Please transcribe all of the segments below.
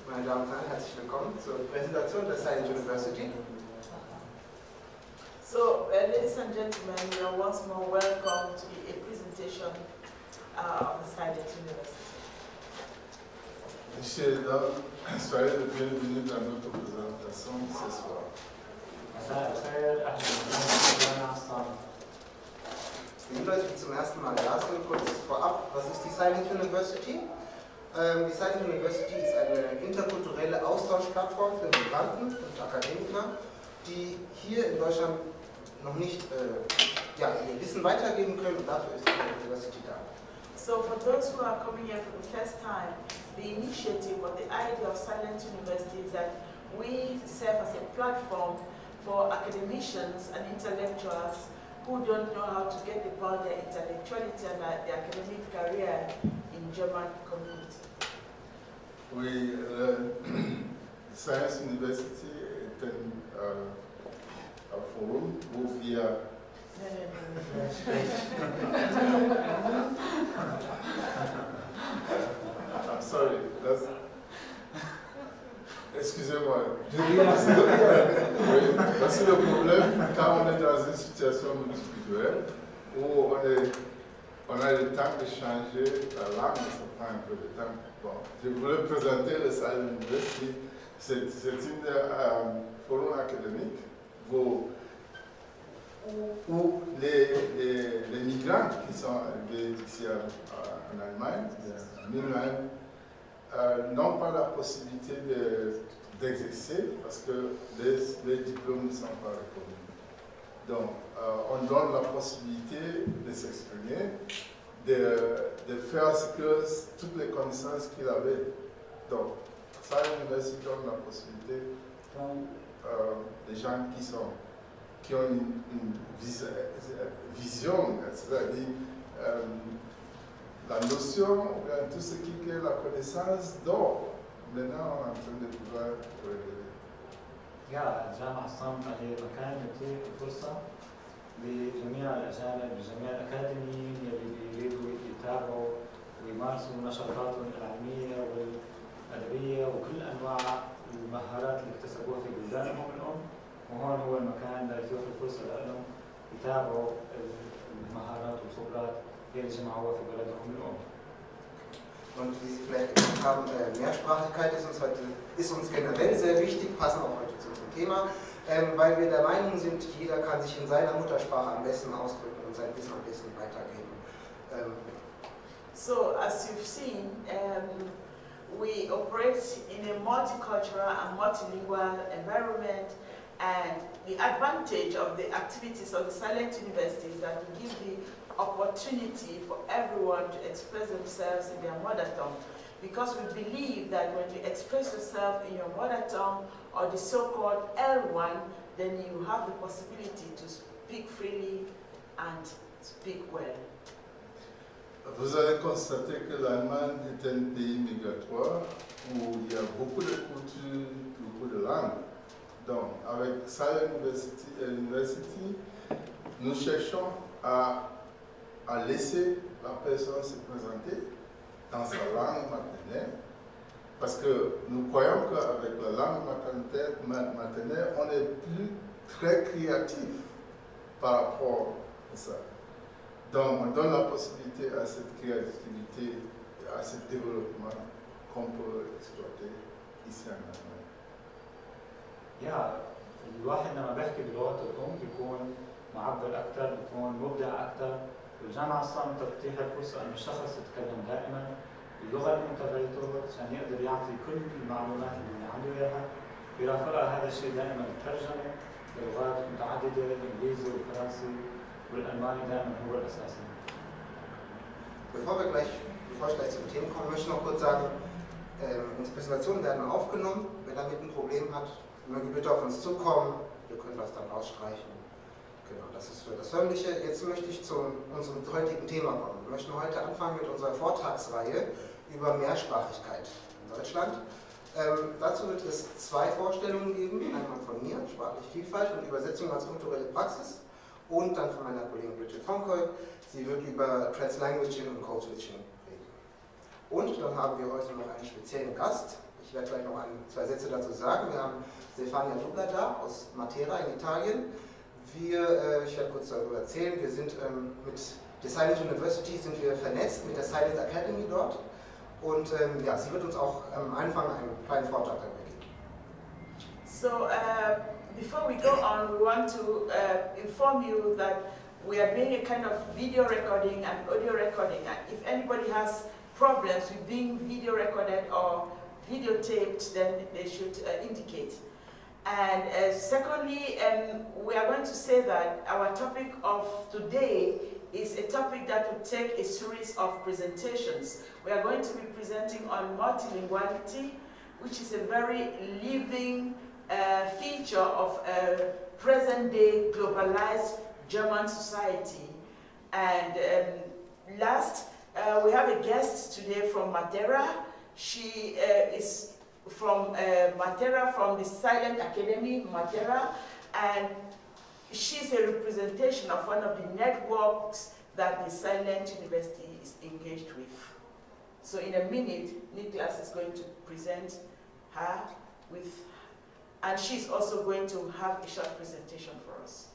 Meine Damen und Herren, herzlich willkommen zur Präsentation der Silent University. So, ladies and gentlemen, you are once more welcome to a presentation of the Silent University. Tijé-Dra, soyez le bienvenu dans notre présentation ce soir. Die Leute, die zum ersten Mal da sind, kurz vorab, was ist die Silent University? Die Silent University ist eine interkulturelle Austauschplattform für Migranten und Akademiker, die hier in Deutschland noch nicht ihr Wissen weitergeben können, und dafür ist die University da. So for those who are coming here for the first time, the initiative or the idea of Silent University is that we serve as a platform for academicians and intellectuals who don't know how to get about their intellectuality and their academic career in German community. Oui, Science University est un forum où via I'm sorry, excusez-moi. Oui, parce que le problème, quand on est dans une situation multiculturelle, où on a le temps de changer la langue, ça prend un peu de temps. Bon, je voulais présenter le Silent University. C'est un forum académique où les migrants qui sont arrivés ici en Allemagne, en Allemagne, n'ont pas la possibilité d'exercer parce que les diplômes ne sont pas reconnus. Donc, on donne la possibilité de s'exprimer, de faire ce que toutes les connaissances qu'il avait. Donc, ça, l'université donne la possibilité pour les gens qui ont une vision, c'est-à-dire la notion, ou bien tout ce qui est la connaissance d'or. Maintenant, on est en train de pouvoir révéler. يا الجامعة الصامتة هي مكان يتيح فرصة لجميع الأجانب لجميع الأكاديميين اللي يريدوا يتابعوا ويمارسوا نشاطاتهم العلمية والأدبية وكل أنواع المهارات اللي اكتسبوها في بلدانهم الأم، وهون هو المكان اللي يتيح الفرصة لهم يتابعوا المهارات والخبرات اللي جمعوها في بلدهم الأم. Und wie Sie vielleicht gesagt haben, Mehrsprachigkeit ist uns generell sehr wichtig, passen auch heute zu unserem Thema, weil wir der Meinung sind, jeder kann sich in seiner Muttersprache am besten ausdrücken und sein Wissen am besten weitergeben. So, as you've seen, we operate in a multicultural and multilingual environment, and the advantage of the activities of the Silent University is that we give the opportunity for everyone to express themselves in their mother tongue, because we believe that when you express yourself in your mother tongue, or the so-called L1, then you have the possibility to speak freely and speak well. Vous avez constaté que l'Allemagne est un pays migratoire où il y a beaucoup de cultures, beaucoup de langues. Donc, avec Silent University, nous cherchons à laisser la personne se présenter dans sa langue maternelle, parce que nous croyons qu'avec la langue maternelle, on est plus très créatif par rapport à ça. Donc, on donne la possibilité à cette créativité, à ce développement qu'on peut exploiter ici en Allemagne. يا الواحد لما بيحكي بلغته الأم بيكون معبر أكثر، بيكون مبدع أكثر. والجامعة الصامتة بتتيح الفرصة أن الشخص يتكلم دائما باللغة الأم تبعته عشان يقدر يعطي كل المعلومات اللي عنده إياها. بيرافقها هذا الشيء دائما الترجمة بلغات متعددة، الإنجليزي والفرنسي والألماني دائما هو الأساسي. bevor ich gleich zum Thema komme, möchte ich noch kurz sagen, unsere Präsentationen werden aufgenommen. Wer damit ein Problem hat, möge bitte auf uns zukommen. Wir können das dann ausstreichen. Genau, das ist für das Förmliche. Jetzt möchte ich zu unserem heutigen Thema kommen. Wir möchten heute anfangen mit unserer Vortragsreihe über Mehrsprachigkeit in Deutschland. Dazu wird es 2 Vorstellungen geben, einmal von mir, sprachliche Vielfalt und Übersetzung als kulturelle Praxis, und dann von meiner Kollegin Bridget Fonkeu. Sie wird über Translanguaging und Code-Switching reden. Und dann haben wir heute noch einen speziellen Gast. Ich werde gleich noch 2 Sätze dazu sagen. Wir haben Stefania Dubla da aus Matera in Italien. Ich werde kurz darüber erzählen. Wir sind mit der Silent University vernetzt, mit der Silent Academy dort. Und ja, sie wird uns auch am Anfang einen kleinen Vortrag darüber geben. So, before we go on, we want to inform you that we are doing a kind of video recording and audio recording. And if anybody has problems with being video recorded or videotaped, then they should indicate. And secondly, we are going to say that our topic of today is a topic that will take a series of presentations. We are going to be presenting on multilinguality, which is a very living feature of present-day globalized German society. And last, we have a guest today from Matera. She is from Matera, from the Silent Academy, Matera, and she's a representation of one of the networks that the Silent University is engaged with. So in a minute, Niklas is going to present her with, and she's also going to have a short presentation for us.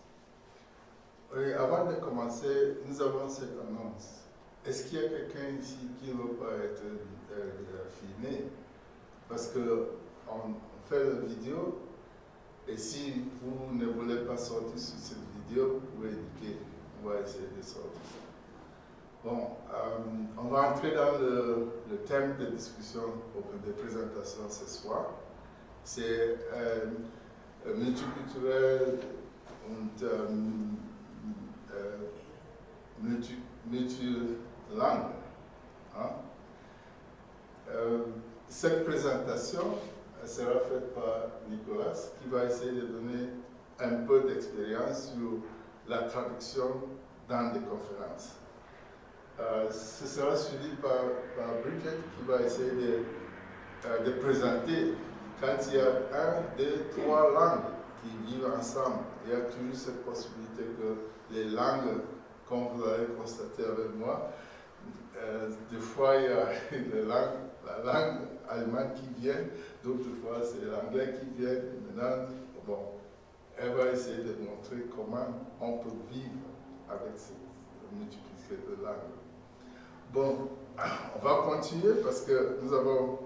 Oui, avant de commencer, nous avons cette annonce. Est-ce qu'il y a quelqu'un ici qui ne veut pas être filmé? Parce qu'on fait la vidéo, et si vous ne voulez pas sortir sur cette vidéo, vous pouvez indiquer, on va essayer de sortir. Bon, on va entrer dans le thème de discussion de présentation ce soir. C'est multiculturel und multilangue. Hein? Cette présentation sera faite par Niklas, qui va essayer de donner un peu d'expérience sur la traduction dans des conférences. Ce sera suivi par Bridget, qui va essayer de présenter quand il y a 1, 2, 3 langues qui vivent ensemble. Il y a toujours cette possibilité que les langues, comme vous allez constater avec moi, des fois il y a la langue allemande qui vient, d'autres fois c'est l'anglais qui vient. Maintenant, bon, elle va essayer de montrer comment on peut vivre avec cette multiplicité de langues. Bon, on va continuer parce que nous avons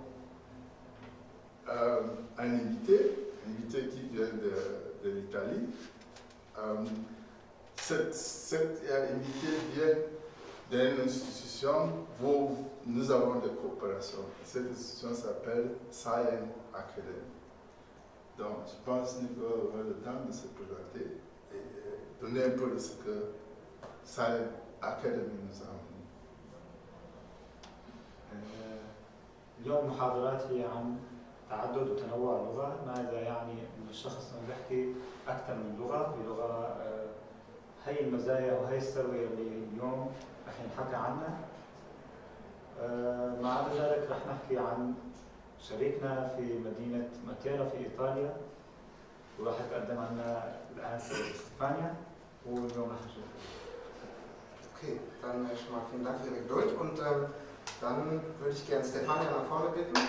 un invité qui vient de l'Italie. Cet invité vient d'une institution où nous avons des coopérations. Cette institution s'appelle Silent Academy. Donc, je pense que Nicolas aura le temps de se présenter et donner un peu de ce que Silent Academy nous a amené. اليوم محاضراتي عن تعدد وتنوع اللغة. ماذا يعني أن الشخص بيحكي أكثر من لغة بلغة؟ هي المزايا وهي الثروة اللي اليوم رح نحكي عنها. مع ذلك رح نحكي عن شريكنا في مدينة ماتيرا في إيطاليا، وراح يتقدم عنا الآن ستيفانيا، واليوم رح نشوف. Okay, dann schon mal vielen Dank für Ihre Geduld und dann würde ich gerne Stefania nach vorne bitten.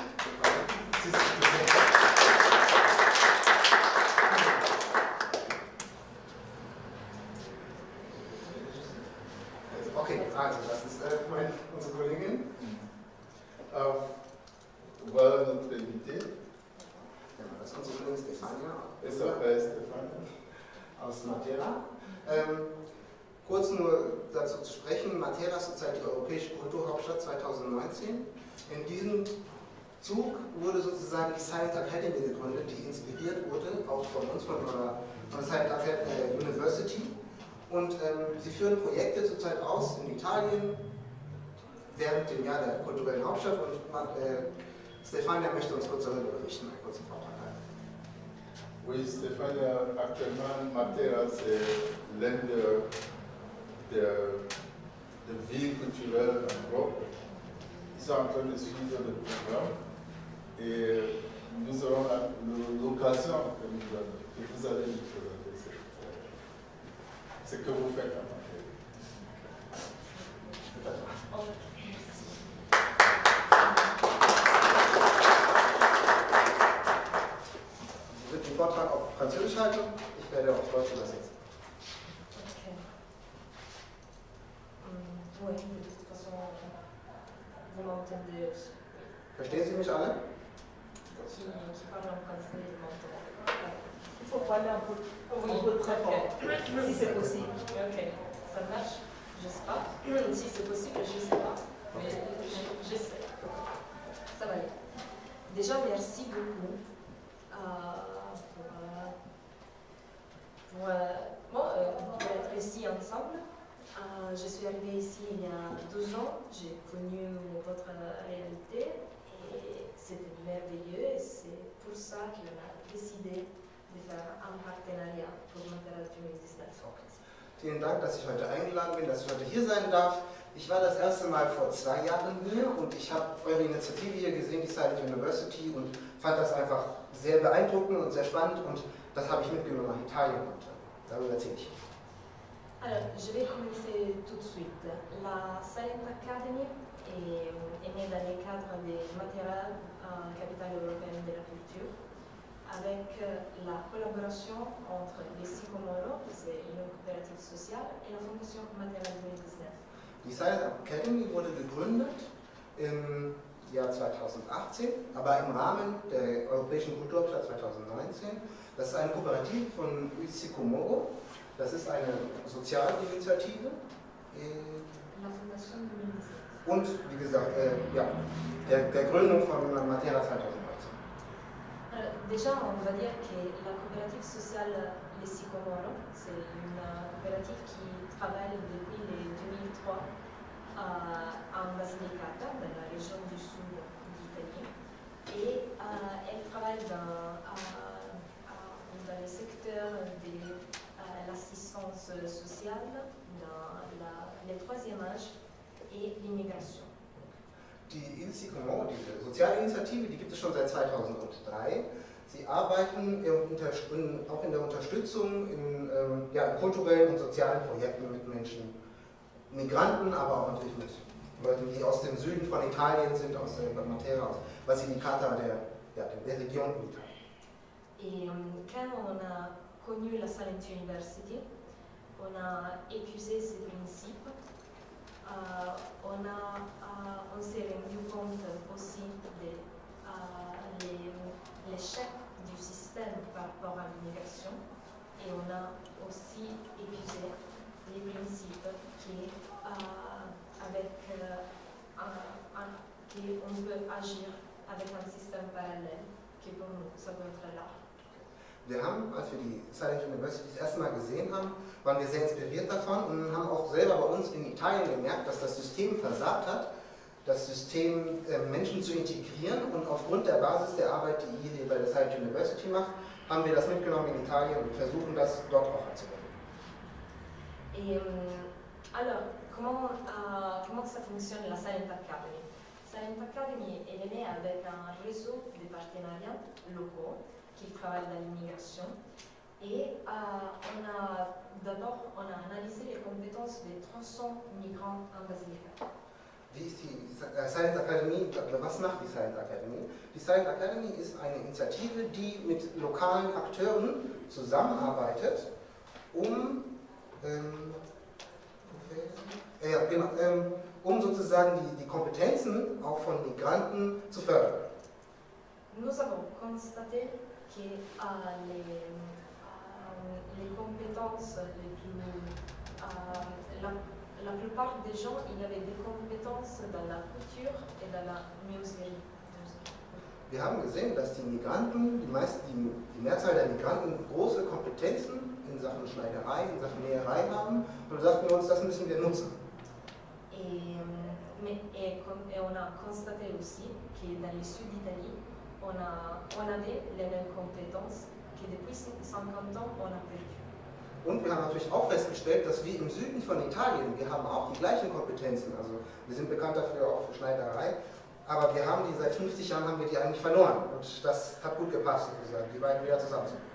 Okay, also das ist unsere Kollegin. Voilà notre invité. Das ist unsere Kollegin Stefania. Stefania. Aus Matera. Kurz nur dazu zu sprechen, Matera ist zurzeit die europäische Kulturhauptstadt 2019. In diesem Zug wurde sozusagen die Silent Academy gegründet, die inspiriert wurde, auch von uns, von der Silent University. Und sie führen Projekte zurzeit aus in Italien, während dem Jahr der kulturellen Hauptstadt und Stefania möchte uns kurz darüber berichten, einen kurzen Vortrag halten. Oui, Stefania, actuellement, Matera, c'est l'un des villes culturelles en Europe. Ils sont en train de suivre le programme et nous aurons l'occasion que vous allez nous présenter ce que vous faites en Matera. Ich würde den Vortrag auf Französisch halten, ich werde auf Deutsch übersetzen. Okay. Oui, de toute façon, vous m'entendez aussi. Verstehen Sie mich alle? Qui parle en français, il m'entend. Il faut parler un peu très fort. Si c'est possible. Ok, ça marche, j'espère. Si c'est possible, je ne sais pas. Mais j'essaie. Ça va aller. Déjà, merci beaucoup pour être ici ensemble. Je suis arrivée ici il y a 12 ans. J'ai connu votre réalité et c'était merveilleux. Et c'est pour ça qu'on a décidé de faire un partenariat pour Matera 2019. Vielen Dank, dass ich heute eingeladen bin, dass ich heute hier sein darf. Ich war das erste Mal vor 2 Jahren hier und ich habe eure Initiative hier gesehen, die Silent University, und fand das einfach sehr beeindruckend und sehr spannend, und das habe ich mitgenommen nach Italien und darüber erzähle ich. Alors, je vais commencer tout de suite. La Silent Academy est née dans le cadre de Matera, capitale européenne de la culture, avec la collaboration entre les Sycomoro, c'est une coopérative sociale, et la Fondation Matera 2019. Die Silent Academy wurde gegründet im Jahr 2018, aber im Rahmen der Europäischen Kulturhauptstadt 2019. Das ist eine Kooperative von Sycomoro. Das ist eine Sozialinitiative. Und wie gesagt, ja, der Gründung von Matera 2019. Déjà, on va dire que la coopérative sociale Les Sycomoro, c'est une coopérative qui travaille depuis le 2003 en Basilicata, dans la région du sud d'Italie. Et elle travaille dans le secteur de l'assistance sociale, dans le 3e âge et l'immigration. Die Sycomoro, diese Sozialinitiative, die gibt es schon seit 2003. Sie arbeiten auch in der Unterstützung in kulturellen und sozialen Projekten mit Menschen, Migranten, aber auch natürlich mit Leuten, die aus dem Süden von Italien sind, aus der Matera, aus Basilicata, der Region in Italien. Et quand on a connu la Silent University, on a épuisé ces principes. On s'est rendu compte aussi de l'échec du système par rapport à l'immigration, et on a aussi épuisé les principes qu'on peut agir avec un système parallèle qui pour nous, ça peut être là. Wir haben, als wir die Silent University das erste Mal gesehen haben, waren wir sehr inspiriert davon und haben auch selber bei uns in Italien gemerkt, dass das System versagt hat, das System Menschen zu integrieren, und aufgrund der Basis der Arbeit, die ihr hier bei der Silent University macht, haben wir das mitgenommen in Italien und versuchen das dort auch anzuwenden. Et alors, comment ça fonctionne la Silent Academy? Silent Academy est née avec un réseau de partenariats locaux qui travaillent dans l'immigration, et d'abord on a analysé les compétences de 300 migrants en Basilicata. Wie ist die Silent Academy, was macht die Silent Academy? Die Silent Academy ist eine Initiative, die mit lokalen Akteuren zusammenarbeitet, um sozusagen die Kompetenzen auch von Migranten zu fördern. Nous avons constaté que les compétences les plus... la plupart des gens, il y avait des compétences dans la couture et dans la musique. Wir haben gesehen, dass die Migranten, die Mehrzahl der Migranten große Kompetenzen in Sachen Schneiderei, in Sachen Näherei haben, und da sagten wir uns, das müssen wir nutzen. Et et on a constaté aussi que dans le sud d'Italie, on avait les mêmes compétences que depuis 50 ans on a perdu. Und wir haben natürlich auch festgestellt, dass wir im Süden von Italien, wir haben auch die gleichen Kompetenzen, also wir sind bekannt dafür auch für Schneiderei, aber wir haben die seit 50 Jahren haben wir die eigentlich verloren und das hat gut gepasst, sozusagen, die beiden wieder zusammenzubringen.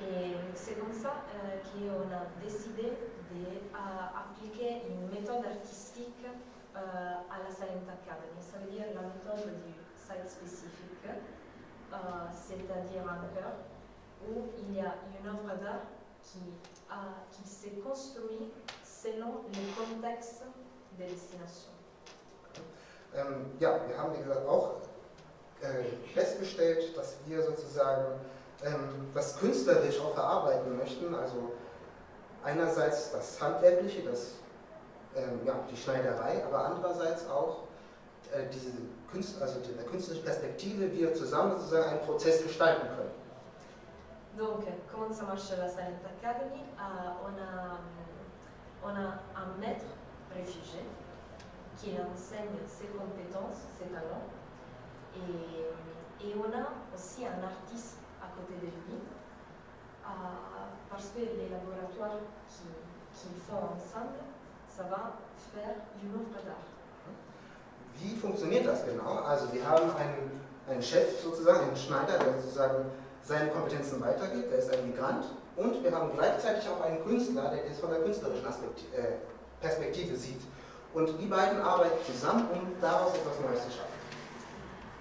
Et c'est comme ça qu'on a décidé d'appliquer une méthode artistique à la Silent Academy. Ça veut dire la méthode du site spécifique, c'est-à-dire un cœur où il y a une œuvre d'art qui s'est construite selon le contexte de destination. Ja, wir haben, wie gesagt, auch festgestellt, dass wir sozusagen das künstlerisch auch verarbeiten möchten, also einerseits das Handwerkliche, die Schneiderei, aber andererseits auch der künstlerischen Perspektive, wie wir zusammen sozusagen einen Prozess gestalten können. Donc, comment ça marche la Silent Academy? On a un maître réfugié qui enseigne ses compétences, ses talents, et on a aussi un artiste à côté de lui, parce que les laboratoires qu'ils font ensemble, ça va faire une œuvre d'art. Wie funktioniert das genau? Also wir haben einen Chef sozusagen, einen Schneider, der sozusagen seine Kompetenzen weitergibt, der ist ein Migrant, und wir haben gleichzeitig auch einen Künstler, der es von der künstlerischen Perspektive sieht. Und die beiden arbeiten zusammen, um daraus etwas Neues zu schaffen.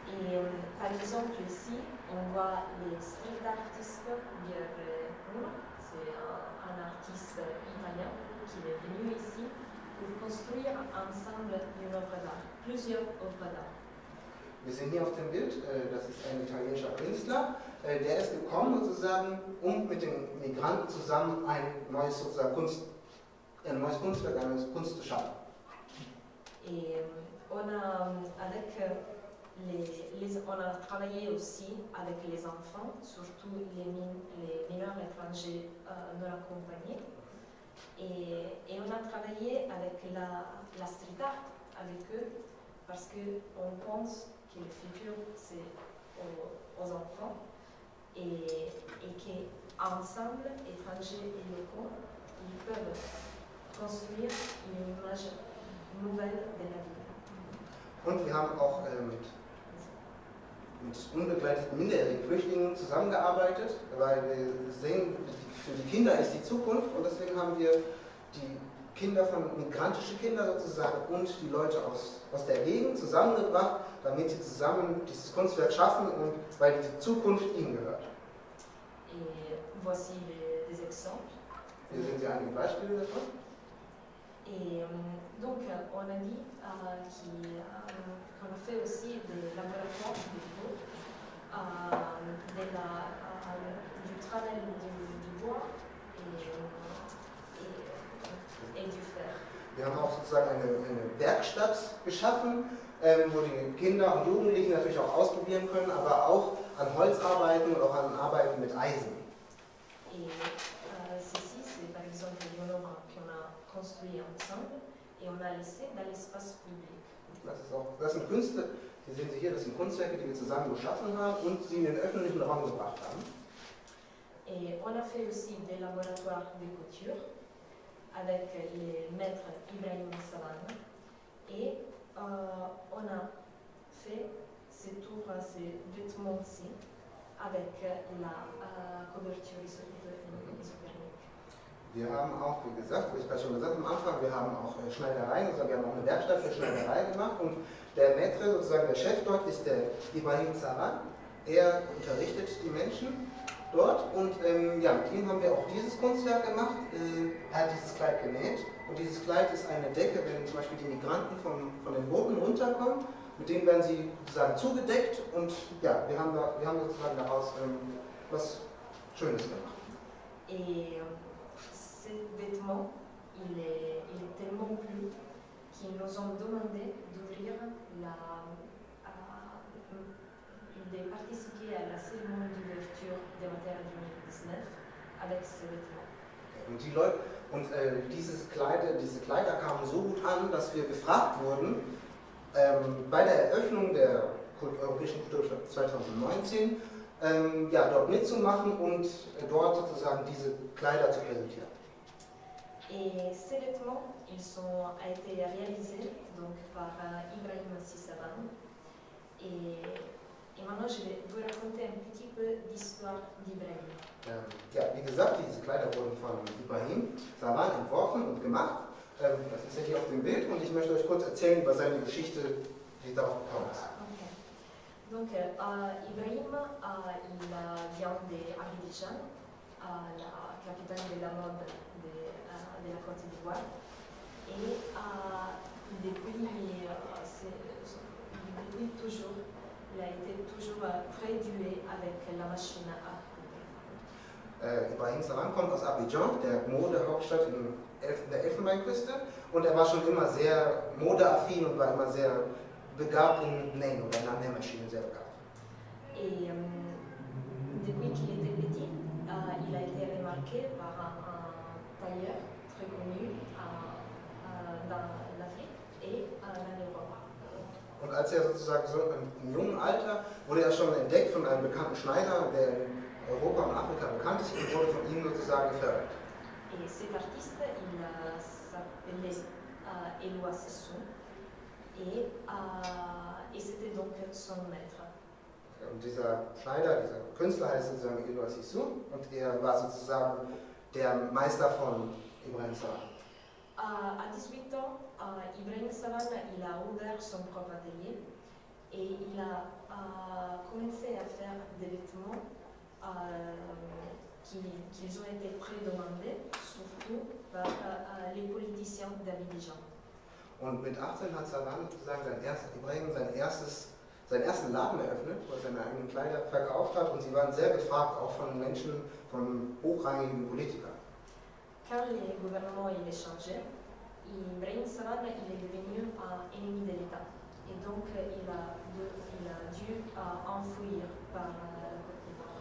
Et par exemple ici, on voit les street artistes, c'est un artiste italien qui est venu ici pour construire ensemble une œuvre d'art, plusieurs œuvres d'art. Wir sehen hier auf dem Bild, das ist ein italienischer Künstler, der ist gekommen sozusagen, um mit den Migranten zusammen ein neues Kunstwerk, eine neue Kunst zu schaffen. Et on a travaillé aussi avec les enfants, surtout les mineurs étrangers non accompagnés. Et on a travaillé avec la street art avec eux parce qu'on pense que le futur c'est aux enfants et qu'ensemble, étrangers et locaux, ils peuvent construire une image nouvelle de la vie. Und wir haben auch mit unbegleiteten minderjährigen Flüchtlingen zusammengearbeitet, weil wir sehen, für die Kinder ist die Zukunft, und deswegen haben wir die migrantische Kinder sozusagen und die Leute aus der Gegend zusammengebracht, damit sie zusammen dieses Kunstwerk schaffen, und weil die Zukunft ihnen gehört. Et voici des exemples. Hier sehen Sie einige Beispiele davon. Et donc, on a dit qu'on a fait aussi des laboratoires vidéo, du travail du bois et du fer. Wir haben auch sozusagen eine Werkstatt geschaffen, wo die Kinder und Jugendlichen natürlich auch ausprobieren können, aber auch an Holz arbeiten und auch an Arbeiten mit Eisen. Et ceci, c'est par exemple une œuvre qu'on a construite ensemble et on a laissé dans l'espace public. Das sind Künste, hier sehen Sie hier, das sind Kunstwerke, die wir zusammen geschaffen haben und sie in den öffentlichen Raum gebracht haben. Et on a fait aussi des laboratoires de couture avec les maîtres Ibrahim Savane et on a fait ces vêtements-ci avec la couverture isothermique. Wir haben auch, wie gesagt, wie ich gerade schon gesagt habe am Anfang, wir haben auch Schneidereien, also wir haben auch eine Werkstatt für Schneiderei gemacht, und der Maître, sozusagen der Chef dort, ist der Ibrahim Savane. Er unterrichtet die Menschen dort, und mit ihm haben wir auch dieses Kunstwerk gemacht. Er hat dieses Kleid genäht, und dieses Kleid ist eine Decke, wenn zum Beispiel die Migranten von den Booten runterkommen, mit denen werden sie sozusagen zugedeckt, und ja, wir haben sozusagen daraus was Schönes gemacht. Et ce vêtement, il est tellement plu qu'ils nous ont demandé d'ouvrir de participer à la cérémonie d'ouverture de Matera 2019 avec ce vêtement. Und die Leute, diese Kleider kamen so gut an, dass wir gefragt wurden, bei der Eröffnung der Europäischen Kulturhauptstadt 2019 dort mitzumachen und dort sozusagen diese Kleider zu präsentieren. Et ces vêtements, ils ont été réalisés donc, par Ibrahim Sissavan. Et maintenant, je vais vous raconter un petit peu l'histoire d'Ibrahim. Wie gesagt, diese Kleider wurden von Ibrahim Savan entworfen und gemacht. Das ist ja hier auf dem Bild und ich möchte euch kurz erzählen über seine Geschichte, wie darauf gekommen ist. Okay. Donc, Ibrahim, il vient d'Abidjan, la capitale de la mode de la Côte d'Ivoire. Et depuis toujours, il a été toujours très doué avec la machine à couper. Ibrahim Savan kommt aus Abidjan, der Modehauptstadt in der Elfenbeinküste, und er war schon immer sehr modeaffin und war immer sehr begabt in Nähen oder in der Nähmaschine sehr begabt. Et depuis qu'il était petit, il a été remarqué par un tailleur très connu dans l'Afrique et en Europe. Und als er sozusagen so im jungen Alter wurde er schon entdeckt von einem bekannten Schneider, der in Europa und Afrika bekannt ist, und wurde von ihm sozusagen gefördert. Et cet artiste, il s'appelait Éloi Sessou et c'était donc son maître. Und dieser Schneider, dieser Künstler heißt sozusagen Éloi Sessou und er war sozusagen der Meister von Ibrahim Savan. À 18 ans, Ibrahim Savan il a ouvert son propre atelier et il a commencé à faire des vêtements qui ont été très demandés, surtout par les politiciens d'Abidjan. Und mit 18 hat Savan sozusagen Ibrahim seinen ersten Laden eröffnet, wo er seine eigenen Kleider verkauft hat, und sie waren sehr gefragt, auch von Menschen, von hochrangigen Politikern. Quand le gouvernement il est changé, Ibrahim Savan il est devenu un ennemi de l'État et donc il a dû enfuir par la Côte d'Ivoire.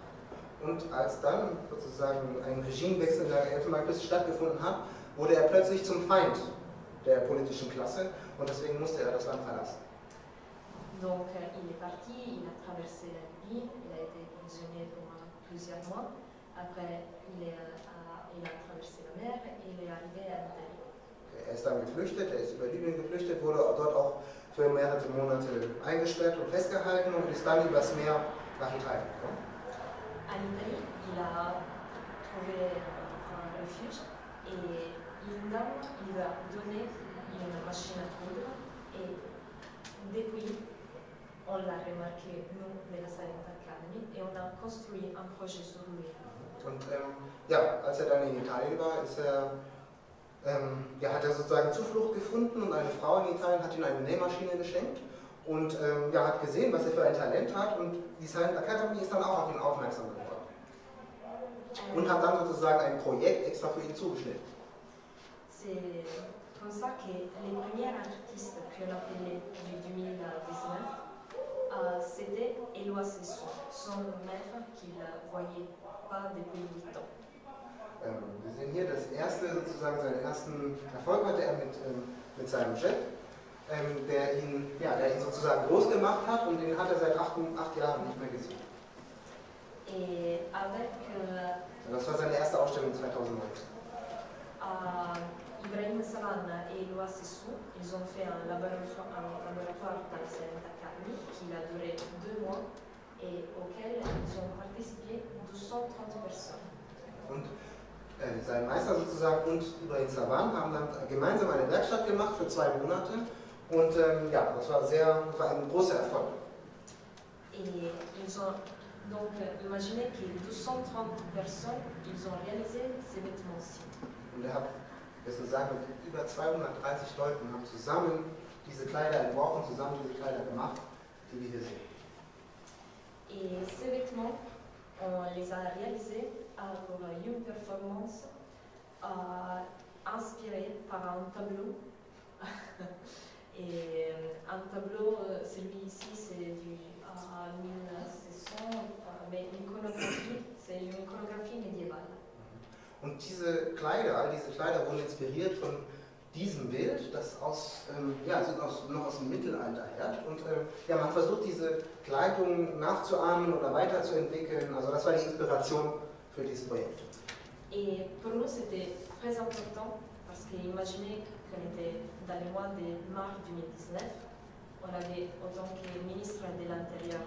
Und als dann sozusagen ein Regimewechsel in der Elfenbeinküste stattgefunden hat, wurde er plötzlich zum Feind der politischen Klasse und deswegen musste er das Land verlassen. Donc il est parti, il a traversé la Libye, il a été prisonnier pendant plusieurs mois. Après, il a traversé la mer et il est arrivé à l'Italie. Er ist dann geflüchtet, er ist über Libyen geflüchtet, wurde dort auch für mehrere Monate eingesperrt und festgehalten und ist dann übers Meer nach Italien gekommen. En Italie, il a trouvé un refuge et une dame lui a donné une machine à coudre et depuis, on l'a remarqué, nous, de la Silent Academy, et on a construit un projet sur lui. Und als er dann in Italien war, hat er sozusagen Zuflucht gefunden und eine Frau in Italien hat ihm eine Nähmaschine geschenkt und hat gesehen, was er für ein Talent hat, und die Silent Academy ist dann auch auf ihn aufmerksam geworden und hat dann sozusagen ein Projekt extra für ihn zugeschnitten. C'est comme ça que les premiers artistes qu'on appelait du 2019, c'était Éloi Sessou, son maître qu'il ne voyait pas depuis 8 ans. Wir sehen hier seinen ersten Erfolg hatte er mit seinem Chef, der ihn sozusagen groß gemacht hat, und den hat er seit 8 Jahren nicht mehr gesehen. Et avec, das war seine erste Ausstellung 2019. Ibrahim Savan et Éloi Sessou, ils ont fait un laboratoire dans la Silent Academy qui a duré 2 mois et auquel ils ont participé 230 personnes. Und sein Meister sozusagen und Ibrahim Savan haben dann gemeinsam eine Werkstatt gemacht für 2 Monate und das war ein großer Erfolg. Et ils ont donc imaginé que 230 personnes, ils ont réalisé ces vêtements-ci. Und er hat sozusagen mit über 230 Leuten haben zusammen diese Kleider entworfen, zusammen diese Kleider gemacht, die wir hier sehen. Et ces vêtements, on les a réalisés pour une performance inspirée par un tableau. Et un tableau, celui-ci, c'est du 1600, mais l'iconographie, c'est une iconographie médiévale. Und diese Kleider, all diese Kleider wurden inspiriert von diesem Bild, das noch aus dem Mittelalter herrscht. Und ja, man versucht diese Kleidung nachzuahmen oder weiterzuentwickeln. Also das war die Inspiration für dieses Projekt. Et pour nous, c'était très important parce qu'imaginez qu'on était dans les mois de mars 2019, on avait autant que ministre de l'Intérieur,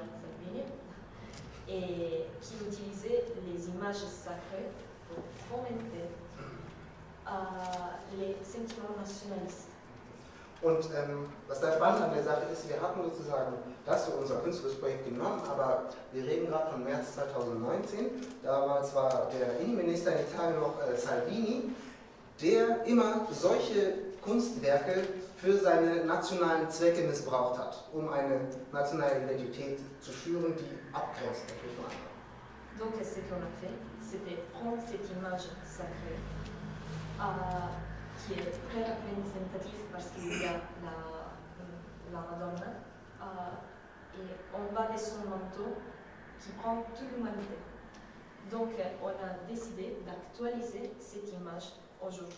et qui utilisait les images sacrées pour fomenter les sentiments nationalistes. Und was da spannend an der Sache ist, wir hatten sozusagen das für unser künstlerisches Projekt genommen, aber wir reden gerade von März 2019. Damals war der Innenminister in Italien noch Salvini, der immer solche Kunstwerke für seine nationalen Zwecke missbraucht hat, um eine nationale Identität zu schüren, die abgrenzt natürlich von anderen. Donc ce qu'on a fait, c'était prendre cette image sacrée qui est très représentative parce qu'il y a la Madonna et en bas de son manteau qui prend toute l'humanité. Donc on a décidé d'actualiser cette image aujourd'hui.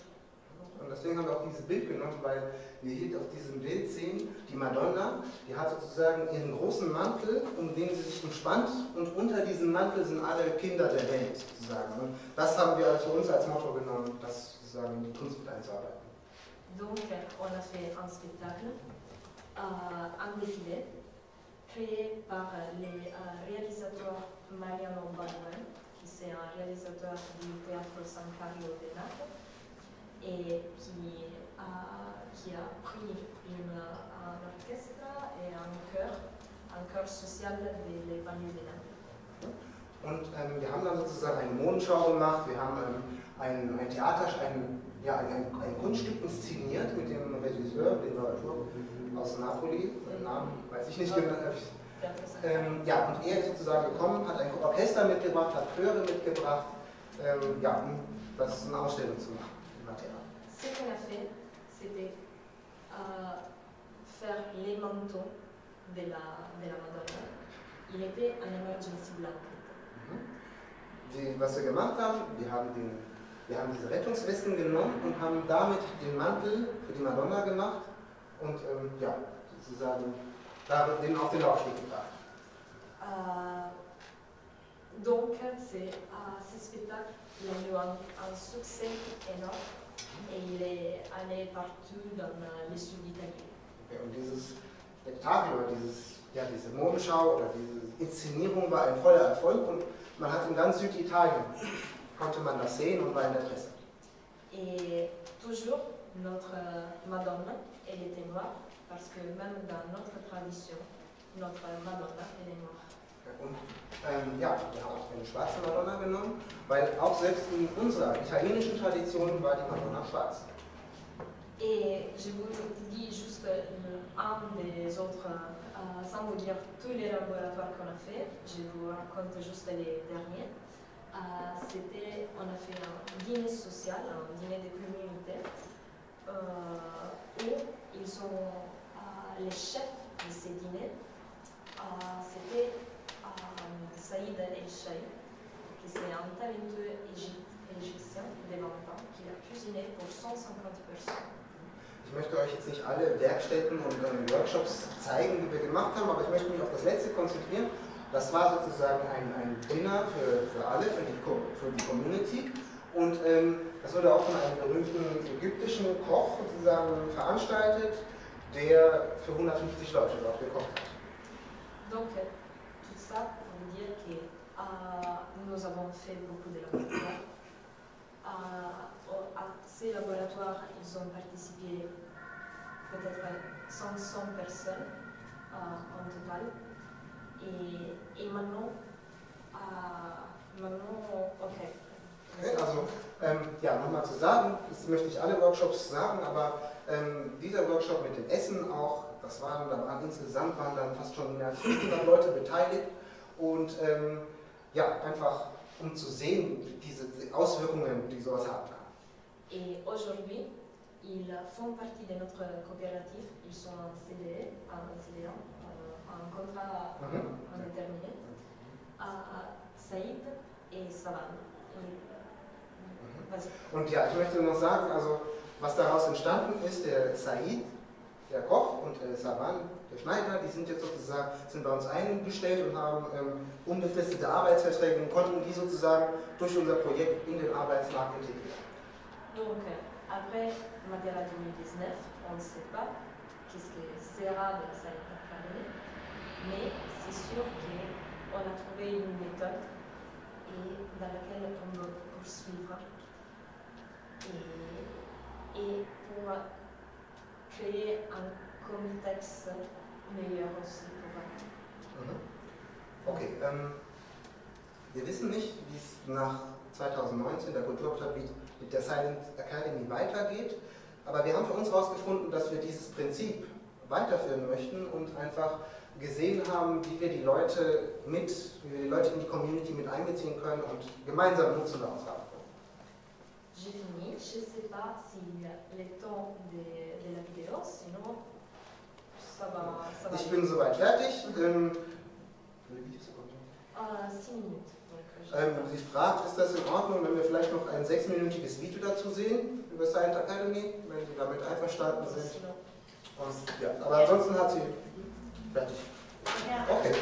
Und deswegen haben wir auch dieses Bild genommen, weil wir hier auf diesem Bild sehen, die Madonna, die hat sozusagen ihren großen Mantel, um den sie sich umspannt, und unter diesem Mantel sind alle Kinder der Welt sozusagen. Und das haben wir für uns als Motto genommen, das sozusagen in die Kunst mit einzuarbeiten. Donc on a fait un spectacle, un défilé, créé par les réalisateurs Mariano Baluen, qui est un réalisateur du théâtre San Carlo de Naples, et qui a pris un orchestre et un chœur social des banlieues de Naples. Und wir haben dann sozusagen eine Modenschau gemacht, wir haben ein Kunststück inszeniert mit dem Regisseur, dem Dramaturg aus Napoli, den Namen weiß ich nicht genau. Ja, und er ist sozusagen gekommen, hat ein Orchester mitgebracht, hat Chöre mitgebracht, um das eine Ausstellung zu machen. Ce qu'on a fait, c'était faire les manteaux de la Madonna. Il était un emergency blanket. Was wir gemacht haben, wir haben diese Rettungswesten genommen und haben damit den Mantel für die Madonna gemacht und sozusagen den auf den Laufsteg gebracht. Donc, ce spectacle a eu un succès énorme. Et il est allé partout dans le sud d'Italie. Und dieses Spektakel oder diese Modenschau oder diese Inszenierung war ein voller Erfolg und man hat in ganz Süditalien konnte man das sehen und war in der Presse. Et toujours notre Madonna, elle était noire parce que même dans notre tradition, notre Madonna, elle est noire. Und wir haben auch eine schwarze Madonna genommen, weil auch selbst in unserer italienischen Tradition war die Madonna schwarz. Et je vous dis juste un des autres, sans vous dire tous les laboratoires qu'on a fait, je vous raconte juste les derniers. On a fait un dîner social, un dîner de communauté, où ils sont les chefs de ces dîners. C'était Saïd El-Shaï, qui est un talentueux égyptien de 20 ans, qui a cuisiné pour 150 personnes. Ich möchte euch jetzt nicht alle Werkstätten und Workshops zeigen, die wir gemacht haben, aber ich möchte mich auf das letzte konzentrieren. Das war sozusagen ein Dinner für alle, für die Community. Und das wurde auch von einem berühmten ägyptischen Koch sozusagen veranstaltet, der für 150 Leute dort gekocht hat. Donc, tout ça pour vous dire que nous avons fait beaucoup de laboratoires. À ces laboratoires, ils ont participé peut-être 500 personnes en total. Et maintenant, okay. Also, nochmal zu sagen, das möchte ich alle Workshops sagen, aber dieser Workshop mit dem Essen auch, insgesamt waren dann fast schon mehr als 500 Leute beteiligt und einfach um zu sehen, diese Auswirkungen, die sowas haben kann. Et aujourd'hui, ils font partie de notre coopérative, ils sont en CDE, un contrat indéterminé, Saïd et Savan. Und ja, ich möchte noch sagen, also was daraus entstanden ist, der Said, der Koch, und Saban, der Schneider, die sind jetzt sozusagen, sind bei uns eingestellt und haben unbefristete Arbeitsverträge und konnten die sozusagen durch unser Projekt in den Arbeitsmarkt integrieren. Donc, après Matera 2019, on ne sait pas qu'est-ce que sera de la salle académique, mais c'est sûr qu'on a trouvé une méthode et dans laquelle on veut poursuivre et pour créer un contexte meilleur aussi pour eux. Okay, wir wissen nicht, wie es nach 2019 der Kulturhauptstadt mit der Silent Academy weitergeht, aber wir haben für uns herausgefunden, dass wir dieses Prinzip weiterführen möchten und einfach gesehen haben, wie wir die Leute in die Community mit einbeziehen können und gemeinsam Nutzen daraus haben können. J'ai fini, je ne sais pas s'il est temps de la vidéo, sinon ça va. Ich bin soweit fertig. 6 minutes. Sie fragt, ist das in Ordnung, wenn wir vielleicht noch ein 6-minütiges Video dazu sehen über Silent Academy, wenn Sie damit einverstanden sind. Und, ja, aber ansonsten hat sie fertig. Okay.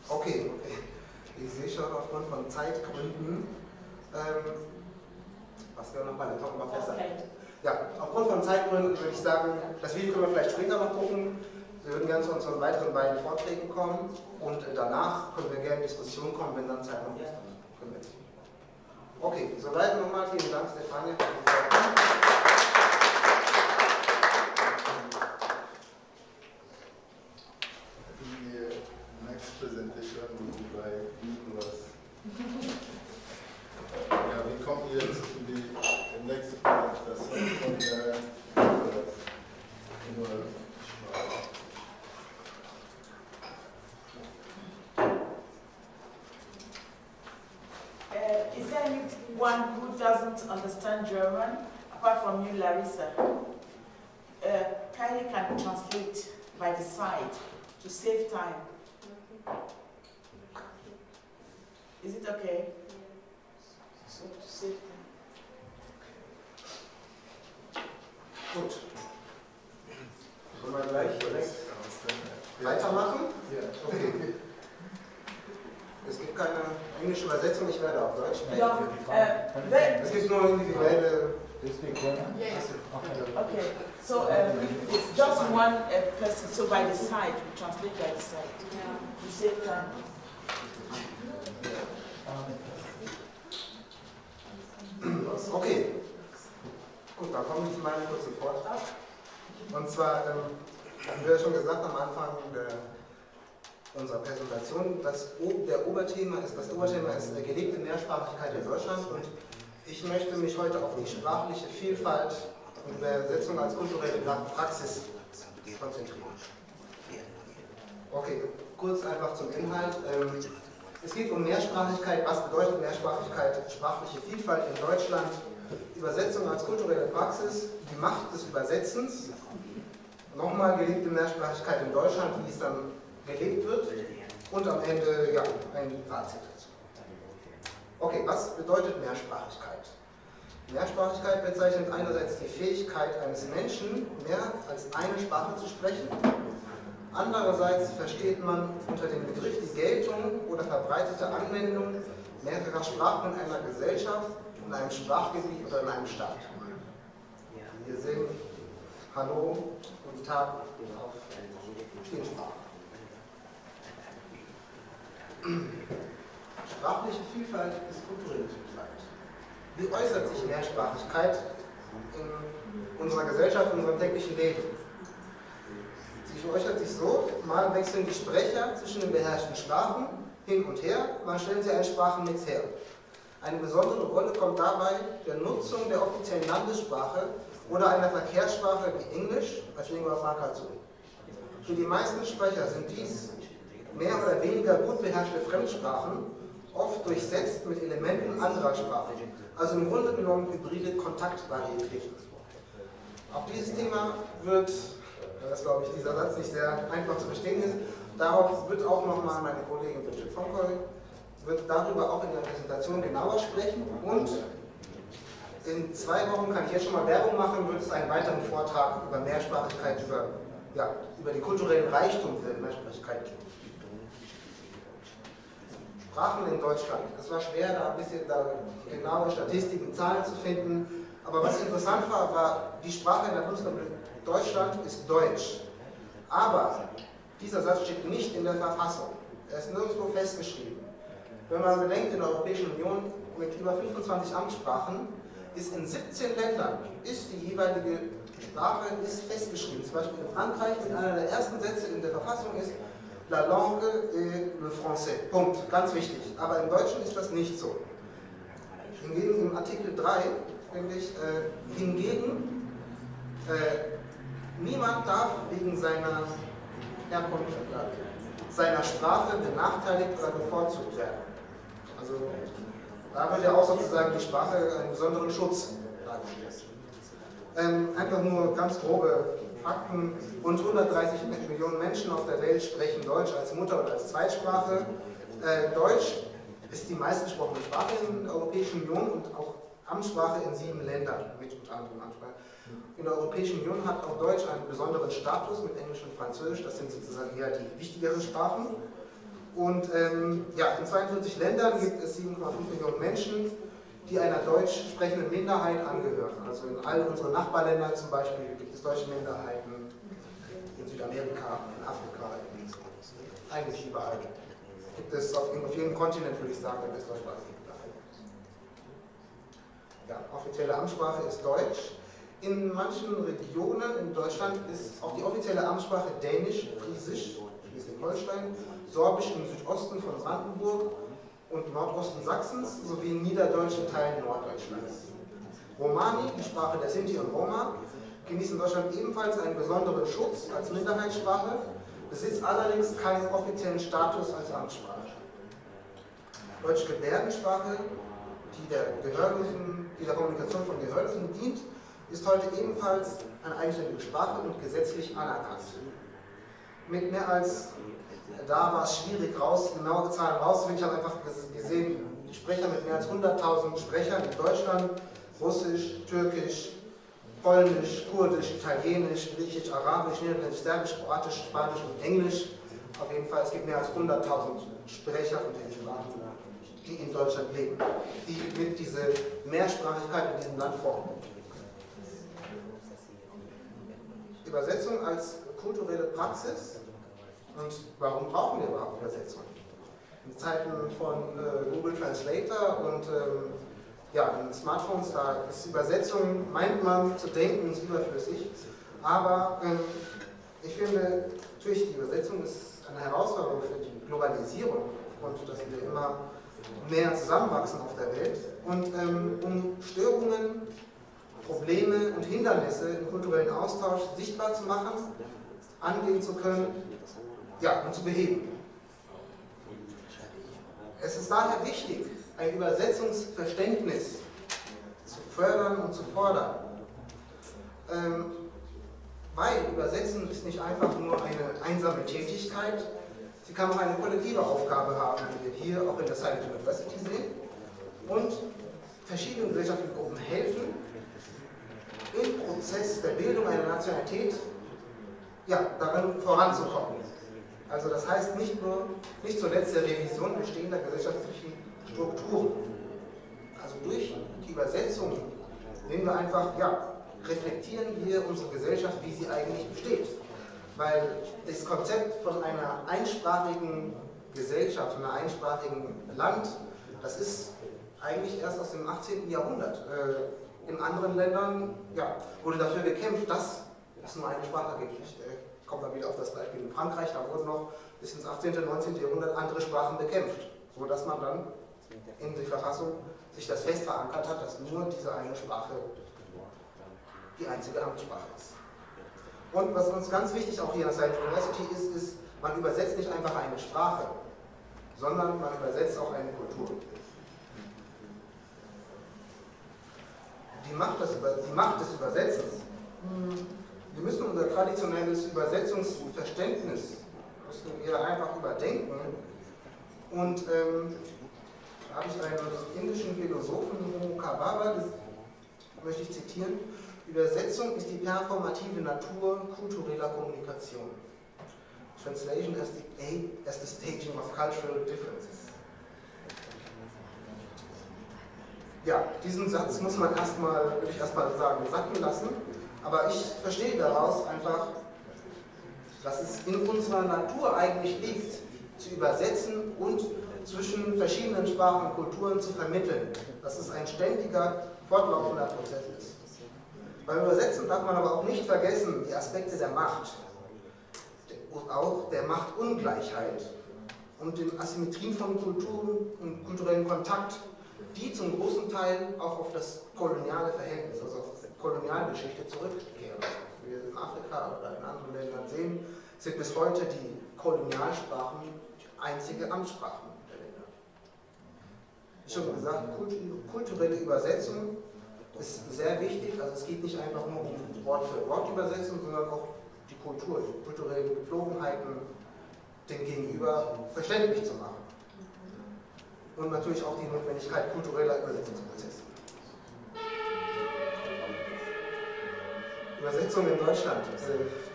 Okay, ich sehe schon aufgrund von Zeitgründen, was wir noch bei der Talk besser. Ja, aufgrund von Zeitgründen würde ich sagen, das Video können wir vielleicht später noch gucken. Wir würden gerne zu unseren weiteren beiden Vorträgen kommen und danach können wir gerne in Diskussion kommen, wenn dann Zeit noch ist. Okay, soweit nochmal. Vielen Dank, Stefania. Presentation will be by Niklas. Yeah, we come here to the next presentation from Niklas. Is there anyone who doesn't understand German, apart from you, Larissa? Kylie can translate by the side to save time. Is it okay? So to save time. Gut. Sollen wir gleich direkt weitermachen? Ja. Okay. Es gibt keine englische Übersetzung, ich werde auf Deutsch sprechen. Ja, Es gibt nur individuelle. Yes. Okay. So it's just one person. So by the side, we translate by the side to save time. Okay. Gut, dann kommen wir zu meinem kurzen Vortrag. Und zwar haben wir schon gesagt am Anfang unserer Präsentation, das Oberthema ist gelebte Mehrsprachigkeit in Deutschland und ich möchte mich heute auf die sprachliche Vielfalt und Übersetzung als kulturelle Praxis konzentrieren. Okay, kurz einfach zum Inhalt. Es geht um Mehrsprachigkeit. Was bedeutet Mehrsprachigkeit? Sprachliche Vielfalt in Deutschland. Übersetzung als kulturelle Praxis. Die Macht des Übersetzens. Nochmal gelebte Mehrsprachigkeit in Deutschland, wie es dann gelebt wird. Und am Ende ja, ein Fazit dazu. Okay, was bedeutet Mehrsprachigkeit? Mehrsprachigkeit bezeichnet einerseits die Fähigkeit eines Menschen, mehr als eine Sprache zu sprechen. Andererseits versteht man unter dem Begriff die Geltung oder verbreitete Anwendung mehrerer Sprachen in einer Gesellschaft, in einem Sprachgebiet oder in einem Staat. Wir sehen Hallo, guten Tag auf vielen Sprachen. Sprachliche Vielfalt ist kulturelle Vielfalt. Wie äußert sich Mehrsprachigkeit in unserer Gesellschaft, in unserem täglichen Leben. Sie äußert sich so: Mal wechseln die Sprecher zwischen den beherrschten Sprachen hin und her, mal stellen sie einen Sprachmix her. Eine besondere Rolle kommt dabei der Nutzung der offiziellen Landessprache oder einer Verkehrssprache wie Englisch als Lingua Franca zu. Für die meisten Sprecher sind dies mehr oder weniger gut beherrschte Fremdsprachen, oft durchsetzt mit Elementen anderer Sprachen, also im Grunde genommen hybride Kontaktvarietäten. Auf dieses Thema wird, das glaube ich, dieser Satz nicht sehr einfach zu verstehen ist, darauf wird auch nochmal meine Kollegin Bridget Fonkeu wird darüber auch in der Präsentation genauer sprechen, und in 2 Wochen, kann ich jetzt schon mal Werbung machen, wird es einen weiteren Vortrag über Mehrsprachigkeit, über den kulturellen Reichtum der Mehrsprachigkeit geben. Sprachen in Deutschland. Es war schwer, da ein bisschen genaue Statistiken, Zahlen zu finden, aber was interessant war, die Sprache in der Bundesrepublik Deutschland ist Deutsch. Aber dieser Satz steht nicht in der Verfassung. Er ist nirgendwo festgeschrieben. Wenn man bedenkt, in der Europäischen Union mit über 25 Amtssprachen ist in 17 Ländern ist die jeweilige Sprache festgeschrieben. Zum Beispiel in Frankreich mit einer der ersten Sätze in der Verfassung ist La langue est le français. Punkt. Ganz wichtig. Aber im Deutschen ist das nicht so. Hingegen im Artikel 3, nämlich niemand darf wegen seiner Herkunft, seiner Sprache benachteiligt oder bevorzugt werden. Also da wird ja auch sozusagen die Sprache einen besonderen Schutz dargestellt. Einfach nur ganz grobe Fakten: Rund 130 Millionen Menschen auf der Welt sprechen Deutsch als Mutter- oder als Zweitsprache. Deutsch ist die meistgesprochene Sprache in der Europäischen Union und auch Amtssprache in 7 Ländern mit anderen Amtssprachen. In der Europäischen Union hat auch Deutsch einen besonderen Status mit Englisch und Französisch, das sind sozusagen eher die wichtigeren Sprachen. Und in 42 Ländern gibt es 7,5 Millionen Menschen, die einer deutsch sprechenden Minderheit angehören. Also in all unseren Nachbarländern zum Beispiel gibt es deutsche Minderheiten, in Südamerika, in Afrika, eigentlich überall. Gibt es auf jedem Kontinent, würde ich sagen, gibt es deutschsprachige Minderheiten. Ja, offizielle Amtssprache ist Deutsch. In manchen Regionen in Deutschland ist auch die offizielle Amtssprache Dänisch, Friesisch, Schleswig-Holstein, Sorbisch im Südosten von Brandenburg und Nordosten Sachsens sowie in niederdeutschen Teilen Norddeutschlands. Romani, die Sprache der Sinti und Roma, genießt in Deutschland ebenfalls einen besonderen Schutz als Minderheitssprache, besitzt allerdings keinen offiziellen Status als Amtssprache. Deutsche Gebärdensprache, die der Kommunikation von Gehörlosen dient, ist heute ebenfalls eine eigenständige Sprache und gesetzlich anerkannt. Mit mehr als, da war es schwierig, genaue Zahlen rauszufinden. Ich habe einfach gesehen, Sprecher mit mehr als 100.000 Sprechern in Deutschland: Russisch, Türkisch, Polnisch, Kurdisch, Italienisch, Griechisch, Arabisch, Niederländisch, Serbisch, Kroatisch, Spanisch und Englisch. Auf jeden Fall, es gibt mehr als 100.000 Sprecher von den Sprachen, die in Deutschland leben, die mit dieser Mehrsprachigkeit in diesem Land formen. Übersetzung als kulturelle Praxis. Und warum brauchen wir überhaupt Übersetzung? In Zeiten von Google Translator und in Smartphones, da ist Übersetzung, meint man zu denken, ist überflüssig. Aber ich finde, natürlich, die Übersetzung ist eine Herausforderung für die Globalisierung, aufgrund, dass wir immer mehr zusammenwachsen auf der Welt. Und um Störungen, Probleme und Hindernisse im kulturellen Austausch sichtbar zu machen, angehen zu können, und zu beheben. Es ist daher wichtig, ein Übersetzungsverständnis zu fördern und zu fordern. Weil Übersetzen ist nicht einfach nur eine einsame Tätigkeit, sie kann auch eine kollektive Aufgabe haben, wie wir hier auch in der Silent University sehen, und verschiedene gesellschaftliche Gruppen helfen, im Prozess der Bildung einer Nationalität darin voranzukommen. Also das heißt nicht zuletzt der Revision bestehender gesellschaftlichen Strukturen. Also durch die Übersetzung sehen wir einfach, reflektieren wir unsere Gesellschaft, wie sie eigentlich besteht. Weil das Konzept von einer einsprachigen Gesellschaft, von einem einsprachigen Land, das ist eigentlich erst aus dem 18. Jahrhundert in anderen Ländern wurde dafür gekämpft, dass es nur eine Sprache gibt. Ich komme mal wieder auf das Beispiel in Frankreich, da wurden noch bis ins 18. und 19. Jahrhundert andere Sprachen bekämpft, sodass man dann in der Verfassung sich das fest verankert hat, dass nur diese eine Sprache die einzige Amtssprache ist. Und was uns ganz wichtig auch hier an der Science University ist, man übersetzt nicht einfach eine Sprache, sondern man übersetzt auch eine Kultur. Die Macht des Übersetzens. Wir müssen unser traditionelles Übersetzungsverständnis einfach überdenken. Und da habe ich einen indischen Philosophen, Kababa, das möchte ich zitieren: Übersetzung ist die performative Natur kultureller Kommunikation. Translation as the staging of cultural differences. Ja, diesen Satz muss man würde ich erstmal sagen, sacken lassen. Aber ich verstehe daraus einfach, dass es in unserer Natur eigentlich liegt, zu übersetzen und zwischen verschiedenen Sprachen und Kulturen zu vermitteln. Dass es ein ständiger, fortlaufender Prozess ist. Beim Übersetzen darf man aber auch nicht vergessen die Aspekte der Macht, auch der Machtungleichheit und den Asymmetrien von Kulturen und kulturellen Kontakt, die zum großen Teil auch auf das koloniale Verhältnis, also auf die Kolonialgeschichte zurückkehren. Wie wir in Afrika oder in anderen Ländern sehen, sind bis heute die Kolonialsprachen einzige Amtssprachen der Länder. Wie schon gesagt, kulturelle Übersetzung ist sehr wichtig. Also es geht nicht einfach nur um Wort für Wort Übersetzung, sondern auch die Kultur, die kulturellen Gepflogenheiten dem Gegenüber verständlich zu machen. Und natürlich auch die Notwendigkeit kultureller Übersetzungsprozesse. Übersetzung in Deutschland.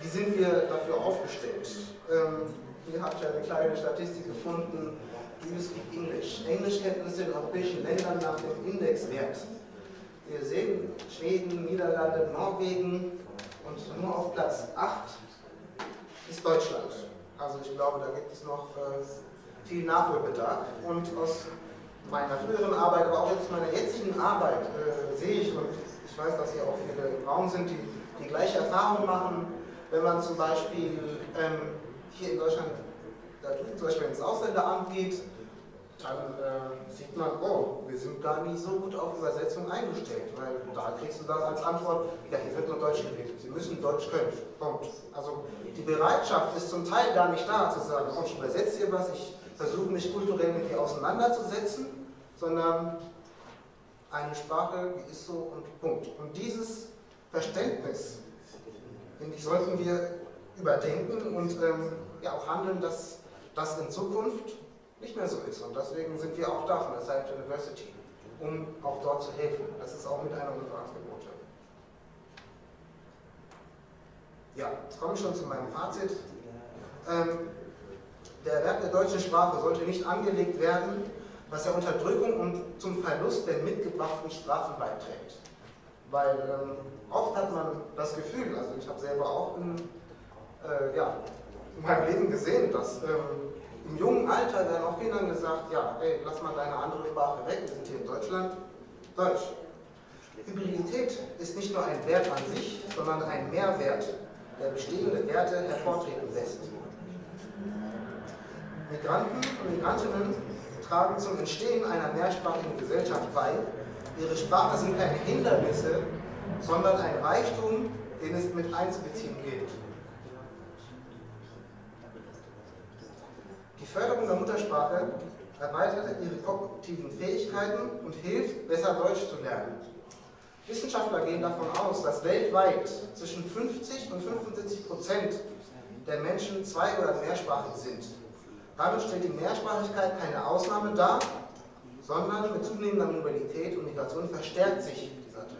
Wie sind wir dafür aufgestellt? Hier habt ihr eine kleine Statistik gefunden. Do you speak English? Englischkenntnisse in europäischen Ländern nach dem Indexwert. Wir sehen Schweden, Niederlande, Norwegen und nur auf Platz 8 ist Deutschland. Also ich glaube, da gibt es noch viel Nachholbedarf. Und aus meiner früheren Arbeit, aber auch aus meiner jetzigen Arbeit sehe ich, und ich weiß, dass hier auch viele im Raum sind, die gleiche Erfahrung machen, wenn man zum Beispiel hier in Deutschland zum Beispiel ins Ausländeramt geht, dann sieht man, oh, wir sind gar nicht so gut auf Übersetzung eingestellt, weil da kriegst du das als Antwort, ja, hier wird nur Deutsch geredet, Sie müssen Deutsch können, Punkt. Also die Bereitschaft ist zum Teil gar nicht da, zu sagen, oh, ich übersetze hier was, ich versuche mich kulturell mit dir auseinanderzusetzen, sondern eine Sprache, die ist so und Punkt. Und dieses Verständnis, finde ich, sollten wir überdenken und auch handeln, dass das in Zukunft nicht mehr so ist. Und deswegen sind wir auch da von der Science University, um auch dort zu helfen. Das ist auch mit einer unserer Angebote. Ja, jetzt komme ich schon zu meinem Fazit. Der Wert der deutschen Sprache sollte nicht angelegt werden, was der Unterdrückung und zum Verlust der mitgebrachten Sprachen beiträgt. Weil oft hat man das Gefühl, also ich habe selber auch in meinem Leben gesehen, dass im jungen Alter werden auch Kindern gesagt, ja, ey, lass mal deine andere Sprache weg, wir sind hier in Deutschland, Deutsch. Hybridität ist nicht nur ein Wert an sich, sondern ein Mehrwert, der bestehende Werte hervortreten lässt. Migranten und Migrantinnen tragen zum Entstehen einer mehrsprachigen Gesellschaft bei. Ihre Sprache sind keine Hindernisse, sondern ein Reichtum, den es mit einzubeziehen gilt. Die Förderung der Muttersprache erweitert ihre kognitiven Fähigkeiten und hilft, besser Deutsch zu lernen. Wissenschaftler gehen davon aus, dass weltweit zwischen 50 und 75% der Menschen zwei- oder mehrsprachig sind. Damit stellt die Mehrsprachigkeit keine Ausnahme dar, sondern mit zunehmender Mobilität und Migration verstärkt sich dieser Trend.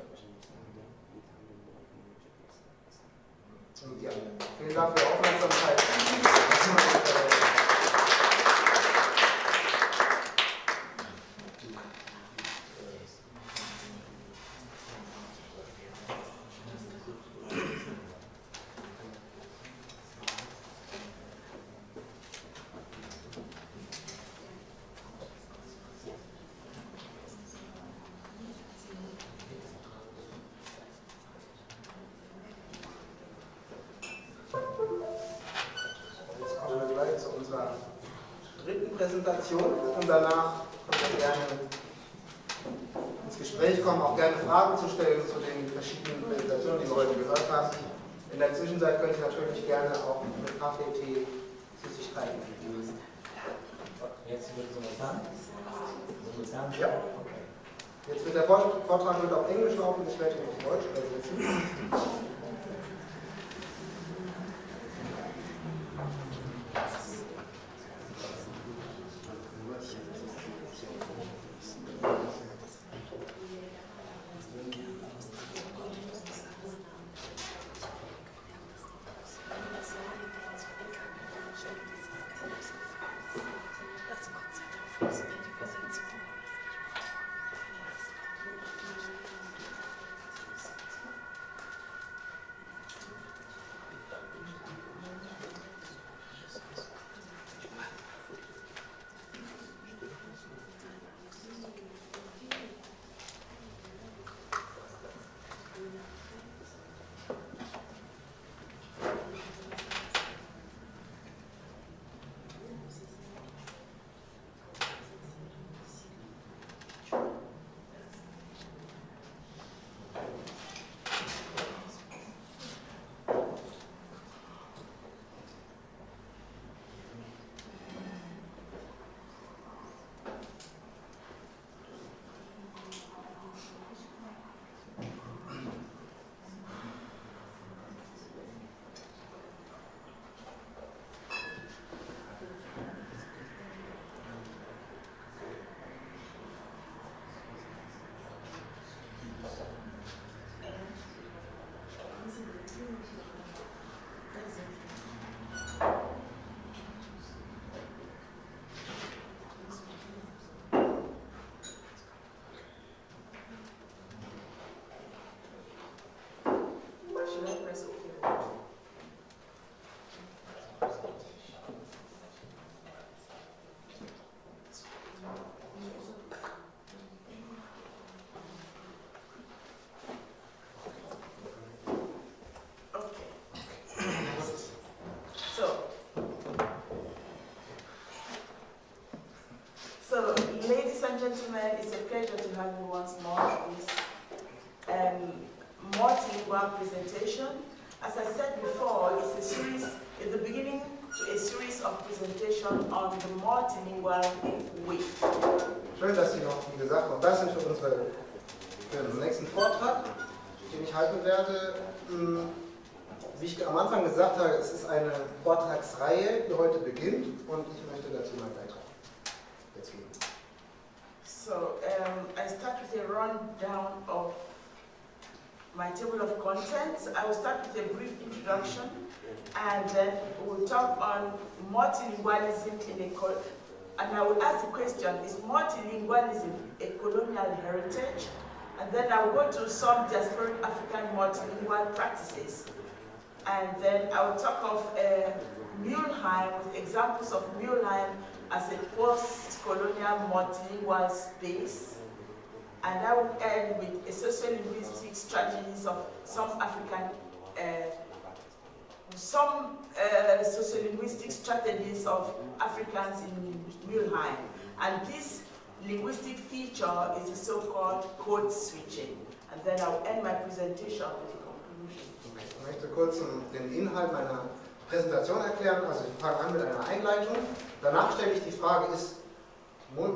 Und ja, vielen Dank für die Aufmerksamkeit. unserer dritten Präsentation und danach können wir gerne ins Gespräch kommen, auch gerne Fragen zu stellen zu den verschiedenen Präsentationen, die wir heute gehört haben. In der Zwischenzeit könnt ihr natürlich gerne auch mit Kaffee, Tee, Süßigkeiten genießen. Jetzt wird simultan? Simultan? Ja. Okay. Jetzt wird der Vortrag auf Englisch laufen, ich werde ihn auf Deutsch übersetzen. Gentlemen, it's a pleasure to have you once more at this multilingual presentation. As I said before, it's a series, it's the beginning to a series of presentations on the multilingual way. Schön, dass Sie noch, wie gesagt, noch da sind für unseren nächsten Vortrag, den ich halten werde. Wie ich am Anfang gesagt habe, es ist eine Vortragsreihe, die heute beginnt und ich möchte dazu meinen Beitrag jetzt geben. So, I start with a rundown of my table of contents. I will start with a brief introduction, and then we'll talk on multilingualism and I will ask the question, is multilingualism a colonial heritage? And then I will go to some diasporic African multilingual practices. And then I will talk of Mülheim, with examples of Mülheim as a post-colonial multilingual space, and I will end with a socio-linguistic strategies of some African, socio-linguistic strategies of Africans in Mülheim. And this linguistic feature is the so-called code switching. And then I will end my presentation with a conclusion. Ich möchte kurz den Inhalt meiner Präsentation erklären. Also ich fange an mit einer Einleitung. Danach stelle ich die Frage, ist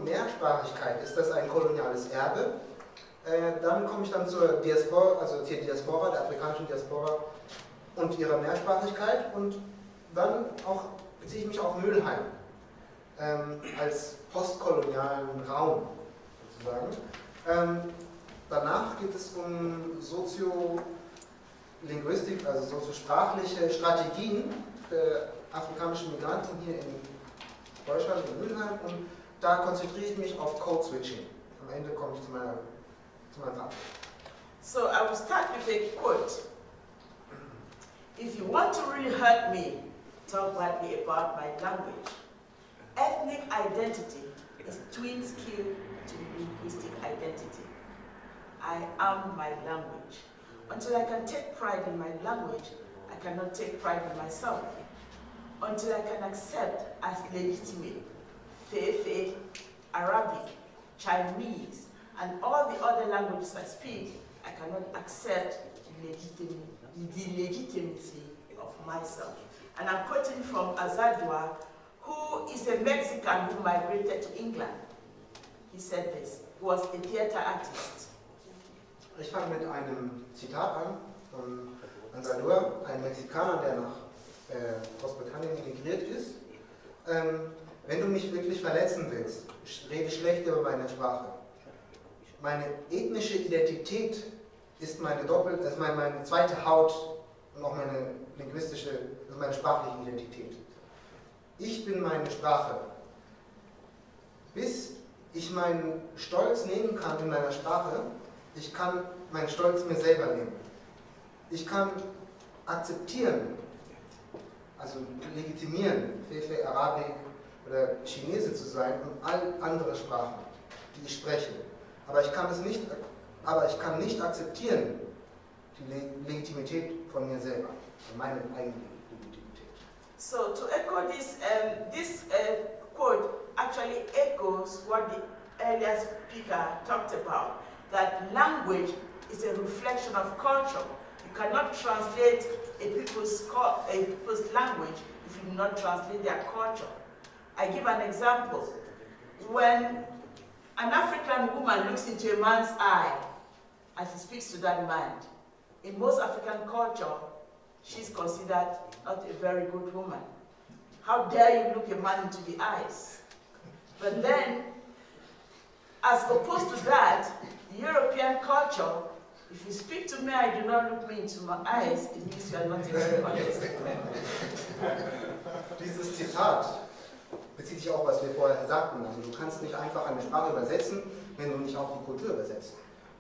Mehrsprachigkeit, ist das ein koloniales Erbe? Dann komme ich dann zur Diaspora, also zur Diaspora, der afrikanischen Diaspora und ihrer Mehrsprachigkeit, und dann auch beziehe ich mich auf Mülheim als postkolonialen Raum sozusagen. Danach geht es um Soziolinguistik, also soziosprachliche Strategien für afrikanische Migranten hier in Deutschland, in Mülheim, und da konzentriere ich mich auf Code Switching. Am Ende komme ich zu meinem Fazit. So I will start with a quote. If you want to really hurt me, talk badly about my language. Ethnic identity is twin skill to linguistic identity. I am my language. Until I can take pride in my language, I cannot take pride in myself. until I can accept as legitimate Fefe, Arabic, Chinese, and all the other languages I speak. I cannot accept the legitimacy of myself. And I'm quoting from Azadua, who is a Mexican who migrated to England. He said this. He was a theater artist. Ich fange mit einem Zitat an von Azadua, ein Mexikaner, der nach Großbritannien emigriert ist. Wenn du mich wirklich verletzen willst, rede schlecht über meine Sprache. Meine ethnische Identität ist meine meine zweite Haut und auch meine linguistische, also meine sprachliche Identität. Ich bin meine Sprache. Bis ich meinen Stolz nehmen kann in meiner Sprache, ich kann meinen Stolz mir selber nehmen. Ich kann akzeptieren, also legitimieren, Fefe, Arabic oder Chinese zu sein und all andere Sprachen, die ich spreche. Aber ich kann nicht akzeptieren die Legitimität von mir selber, meine eigene Legitimität. So to echo this, this quote actually echoes what the earlier speaker talked about, that language is a reflection of culture. You cannot translate a people's language if you do not translate their culture. I give an example. When an African woman looks into a man's eye as he speaks to that man, in most African culture, she's considered not a very good woman. How dare you look a man into the eyes? But then, as opposed to that, the European culture, if you speak to me, I do not look me into my eyes, it means you are not a very honest. Dieses Zitat bezieht sich auch, was wir vorher sagten. Also du kannst nicht einfach eine Sprache übersetzen, wenn du nicht auch die Kultur übersetzt.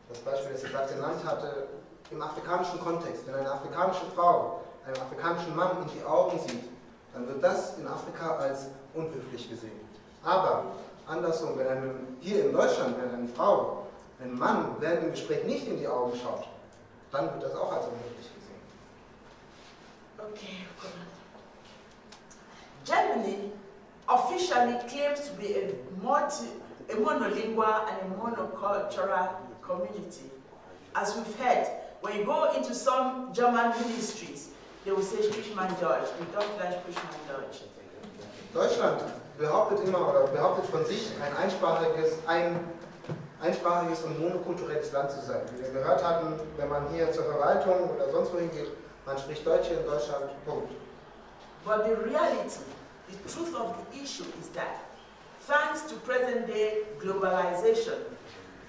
Das Beispiel, das ich gerade genannt hatte, im afrikanischen Kontext, wenn eine afrikanische Frau einen afrikanischen Mann in die Augen sieht, dann wird das in Afrika als unhöflich gesehen. Aber andersrum, hier in Deutschland, wenn eine Frau einem Mann während dem Gespräch nicht in die Augen schaut, dann wird das auch als unhöflich gesehen. Okay. Germany officially claims to be a monolingual and a monocultural community. As we've heard, when you go into some German ministries, they will say, sprich mein Deutsch. In Deutschland, sprich mein Deutsch. Deutschland behauptet von sich, ein einsprachiges und monokulturelles Land zu sein. Wie wir gehört hatten, wenn man hier zur Verwaltung oder sonst wohin geht, man spricht Deutsch hier in Deutschland, Punkt. But the reality, the truth of the issue is that, thanks to present-day globalization,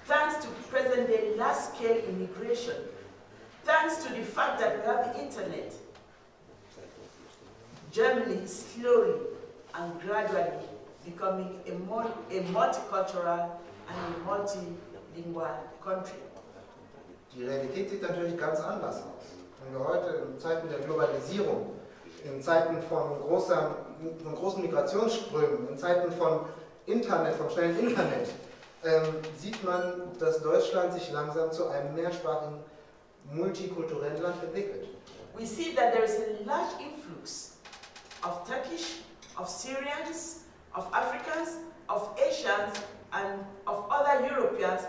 thanks to present-day large-scale immigration, thanks to the fact that we have the internet, Germany is slowly and gradually becoming a multicultural and a multilingual country. Die Realität sieht natürlich ganz anders aus. Wenn wir heute in Zeiten der Globalisierung, in Zeiten von großen Migrationsströmen, in Zeiten von Internet, vom schnellen Internet, sieht man, dass Deutschland sich langsam zu einem mehrsprachigen, multikulturellen Land entwickelt. We see that there is a large influx of Turkish, of Syrians, of Africans, of Asians, and of other Europeans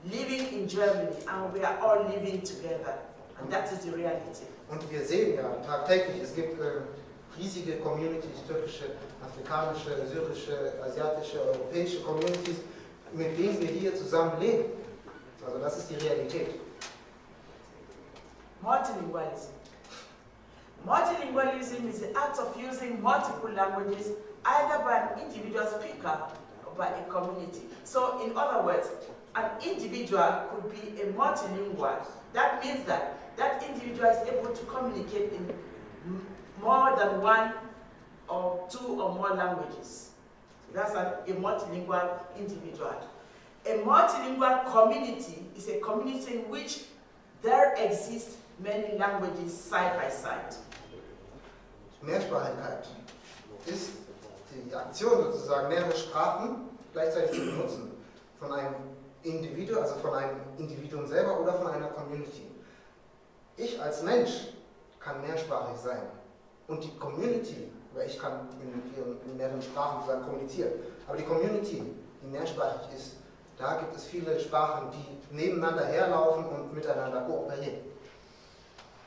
living in Germany, and we are all living together, and that is the reality. Und wir sehen ja tagtäglich, es gibt riesige Communities, türkische, afrikanische, syrische, asiatische, europäische Communities, mit denen wir hier zusammen leben. Also das ist die Realität. Multilingualism. Multilingualism is the act of using multiple languages either by an individual speaker or by a community. So in other words, an individual could be a multilingual. That means that that individual is able to communicate in more than one or two or more languages. That's a multilingual individual. A multilingual community is a community in which there exist many languages side by side. Mehrsprachigkeit ist die Aktion sozusagen, mehrere Sprachen gleichzeitig zu benutzen. Von einem Individuum, also von einem Individuum selber oder von einer Community. Ich als Mensch kann mehrsprachig sein und die Community oder ich kann in mehreren Sprachen sozusagen kommunizieren. Aber die Community, die mehrsprachig ist, da gibt es viele Sprachen, die nebeneinander herlaufen und miteinander kooperieren.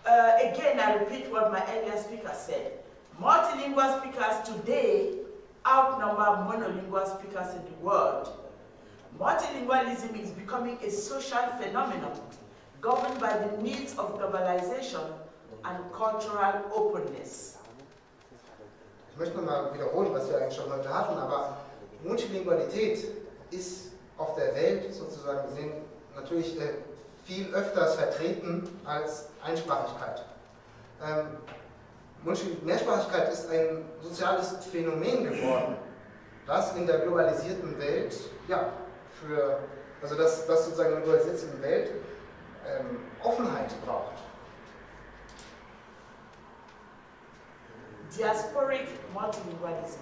Again, I repeat what my earlier speaker said. Multilingual speakers today outnumber monolingual speakers in the world. Multilingualism is becoming a social phenomenon governed by the needs of globalization and cultural openness. Ich möchte nochmal wiederholen, was wir eigentlich schon heute hatten, aber Multilingualität ist auf der Welt sozusagen gesehen natürlich viel öfters vertreten als Einsprachigkeit. Mehrsprachigkeit ist ein soziales Phänomen geworden, das in der globalisierten Welt, ja, das sozusagen in der globalisierten Welt Offenheit braucht. Diasporic multilingualism.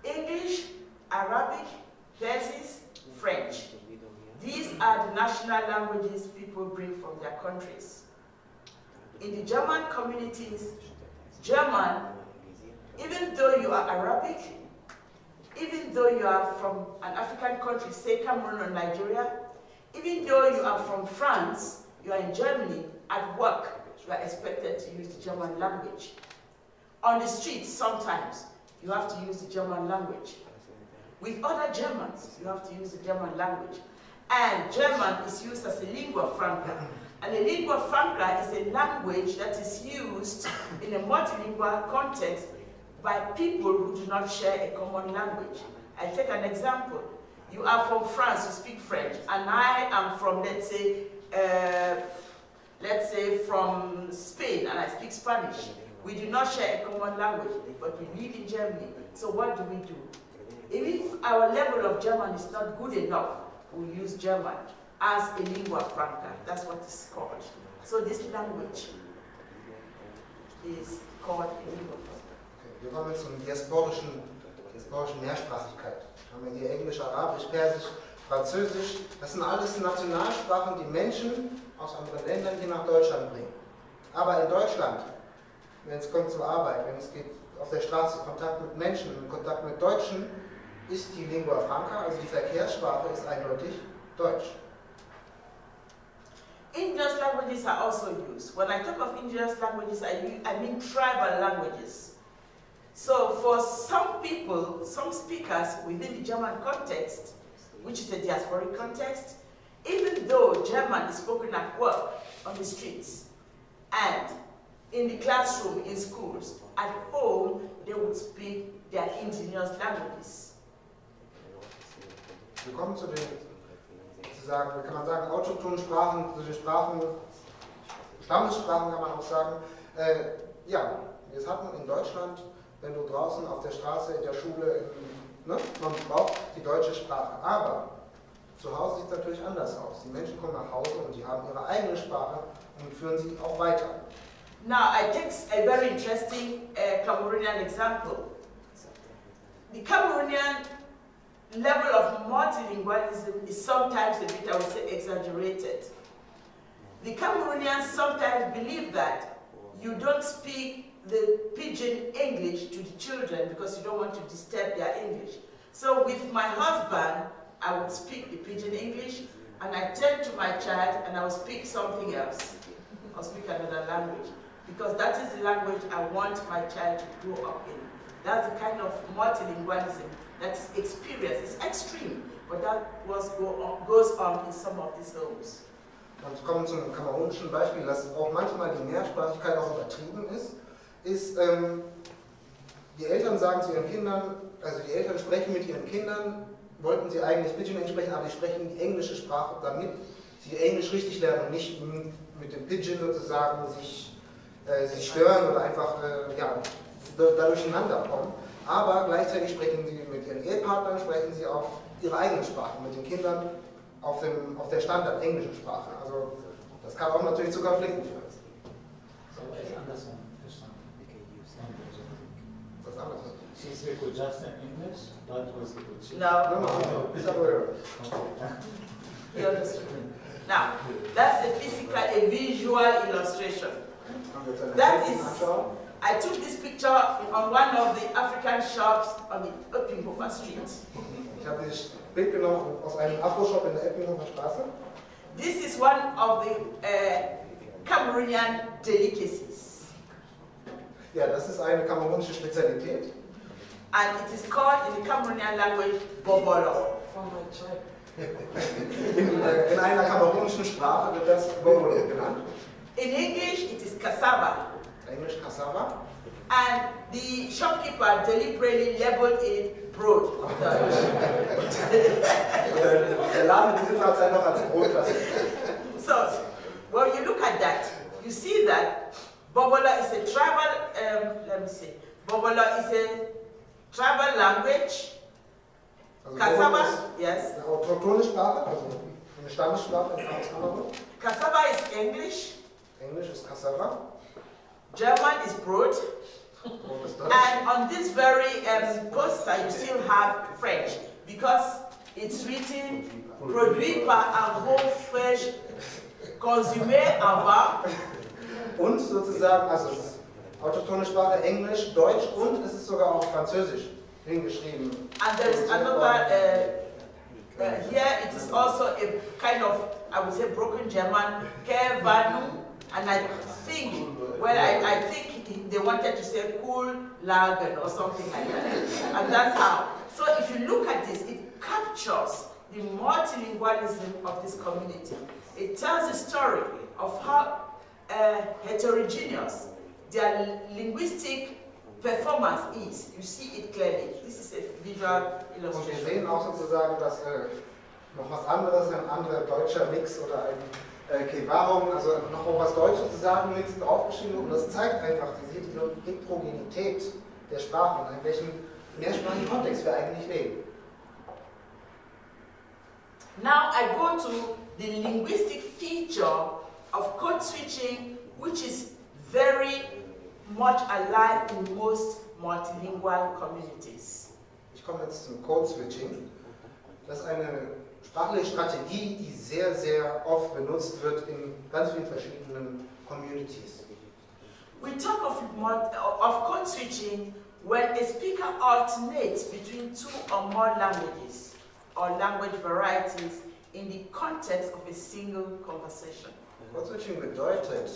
English, Arabic, Persian, French. These are the national languages people bring from their countries. In the German communities, German, even though you are Arabic, even though you are from an African country, say Cameroon or Nigeria, even though you are from France, you are in Germany, at work, you are expected to use the German language. On the streets, sometimes, you have to use the German language. With other Germans, you have to use the German language. And German is used as a lingua franca. And a lingua franca is a language that is used in a multilingual context by people who do not share a common language. I take an example. You are from France, you speak French, and I am from, let's say from Spain, and I speak Spanish. We do not share a common language, but we live in Germany. So what do we do? If our level of German is not good enough, we use German as a lingua franca. That's what it's called. So this language is called a lingua franca. Okay, wir kommen zur diasporischen Mehrsprachigkeit. Haben wir hier Englisch, Arabisch, Persisch, Französisch. Das sind alles Nationalsprachen, die Menschen aus anderen Ländern hier nach Deutschland bringen. Aber in Deutschland, wenn es kommt zur Arbeit, wenn es geht auf der Straße, Kontakt mit Menschen, Kontakt mit Deutschen, ist die Lingua Franca, also die Verkehrssprache, ist eindeutig Deutsch. Indigenous languages are also used. When I talk of indigenous languages, I mean tribal languages. So for some people, some speakers within the German context, which is a diasporic context, even though German is spoken at work, on the streets, and in the classroom, in schools, at home, they would speak their indigenous languages. Wir kommen zu den, sozusagen, kann man sagen, autochthonen Sprachen, zu den Sprachen, Stammessprachen kann man auch sagen. Ja, wir hatten in Deutschland, wenn du draußen auf der Straße, in der Schule, man braucht die deutsche Sprache. Aber zu Hause sieht es natürlich anders aus. Die Menschen kommen nach Hause und die haben ihre eigene Sprache und führen sie auch weiter. Now, I take a very interesting Cameroonian example. The Cameroonian level of multilingualism is sometimes a bit, I would say, exaggerated. The Cameroonians sometimes believe that you don't speak the pidgin English to the children because you don't want to disturb their English. So with my husband, I would speak the pidgin English, and I turn to my child and I will speak something else. I'll speak another language, because that is the language I want my child to grow up in. That's the kind of multilingualism that is experienced. It's extreme, but that goes on in some of these homes. Und kommen zum kamerunischen Beispiel, dass auch manchmal die Mehrsprachigkeit auch übertrieben ist, die Eltern sagen zu ihren Kindern, also die Eltern sprechen mit ihren Kindern, wollten sie eigentlich Pidgin sprechen, aber sie sprechen die englische Sprache, damit sie Englisch richtig lernen und nicht mit dem Pidgin sozusagen sich stören oder einfach da durcheinander kommen. Aber gleichzeitig sprechen sie mit ihren Ehepartnern, sprechen sie auf ihre eigene Sprache, mit den Kindern auf der Standard englischen Sprache. Also das kann auch natürlich zu Konflikten führen. So it's andersrum verstanden. Was anderes? She spoke just in English, that was the good. No. Ist aber You understand? Now, that's a visual illustration. That is, I took this picture on one of the African shops on the Eppinghofer Street. Ich habe dieses Bild genommen aus einem Afro-Shop in der Eppinghofer Straße. This is one of the Cameroonian delicacies. Ja, das ist eine kamerunische Spezialität. And it is called in the Cameroonian language Bobolo. In einer kamerunischen Sprache wird das Bobolo genannt. In English, it is cassava. Englisch Cassava. And the shopkeeper deliberately labeled it broad. Der Ladenbesitzer hat es einfach als Brot klassifiziert. So, when you look at that, you see that Bobolo is a tribal, Bobolo is a tribal language. Also Cassava, yes. Eine autochtone Sprache, also eine Stammessprache in Kamerun. Cassava is English. Englisch ist Cassava. German is broad. And on this very poster, you still have French because it's written produit par un gros fraîche consumé avant. Und sozusagen, also es ist autochtone Sprache Englisch, Deutsch und es ist sogar auch Französisch hingeschrieben. And there is another, here it is also a kind of, I would say, broken German, Kervanu, and I think, well, I think they wanted to say cool lagen or something like that. And that's how. So if you look at this, it captures the multilingualism of this community. It tells the story of how heterogeneous their linguistic performance is. You see it clearly. This is a visual Und wir illustration. sehen auch sozusagen, dass noch was anderes, ein anderer deutscher Mix oder ein Kewarum, also noch was Deutsches sozusagen mit draufgeschrieben und das zeigt einfach diese Heterogenität der Sprache und in welchem mehrsprachigen Kontext wir eigentlich leben. Now I go to the linguistic feature of code switching, which is very much alive in most multilingual communities. Ich komme jetzt zum Code Switching. Das ist eine sprachliche Strategie, die sehr, sehr oft benutzt wird in ganz vielen verschiedenen Communities. We talk of code switching when a speaker alternates between two or more languages or language varieties in the context of a single conversation. Code Switching bedeutet,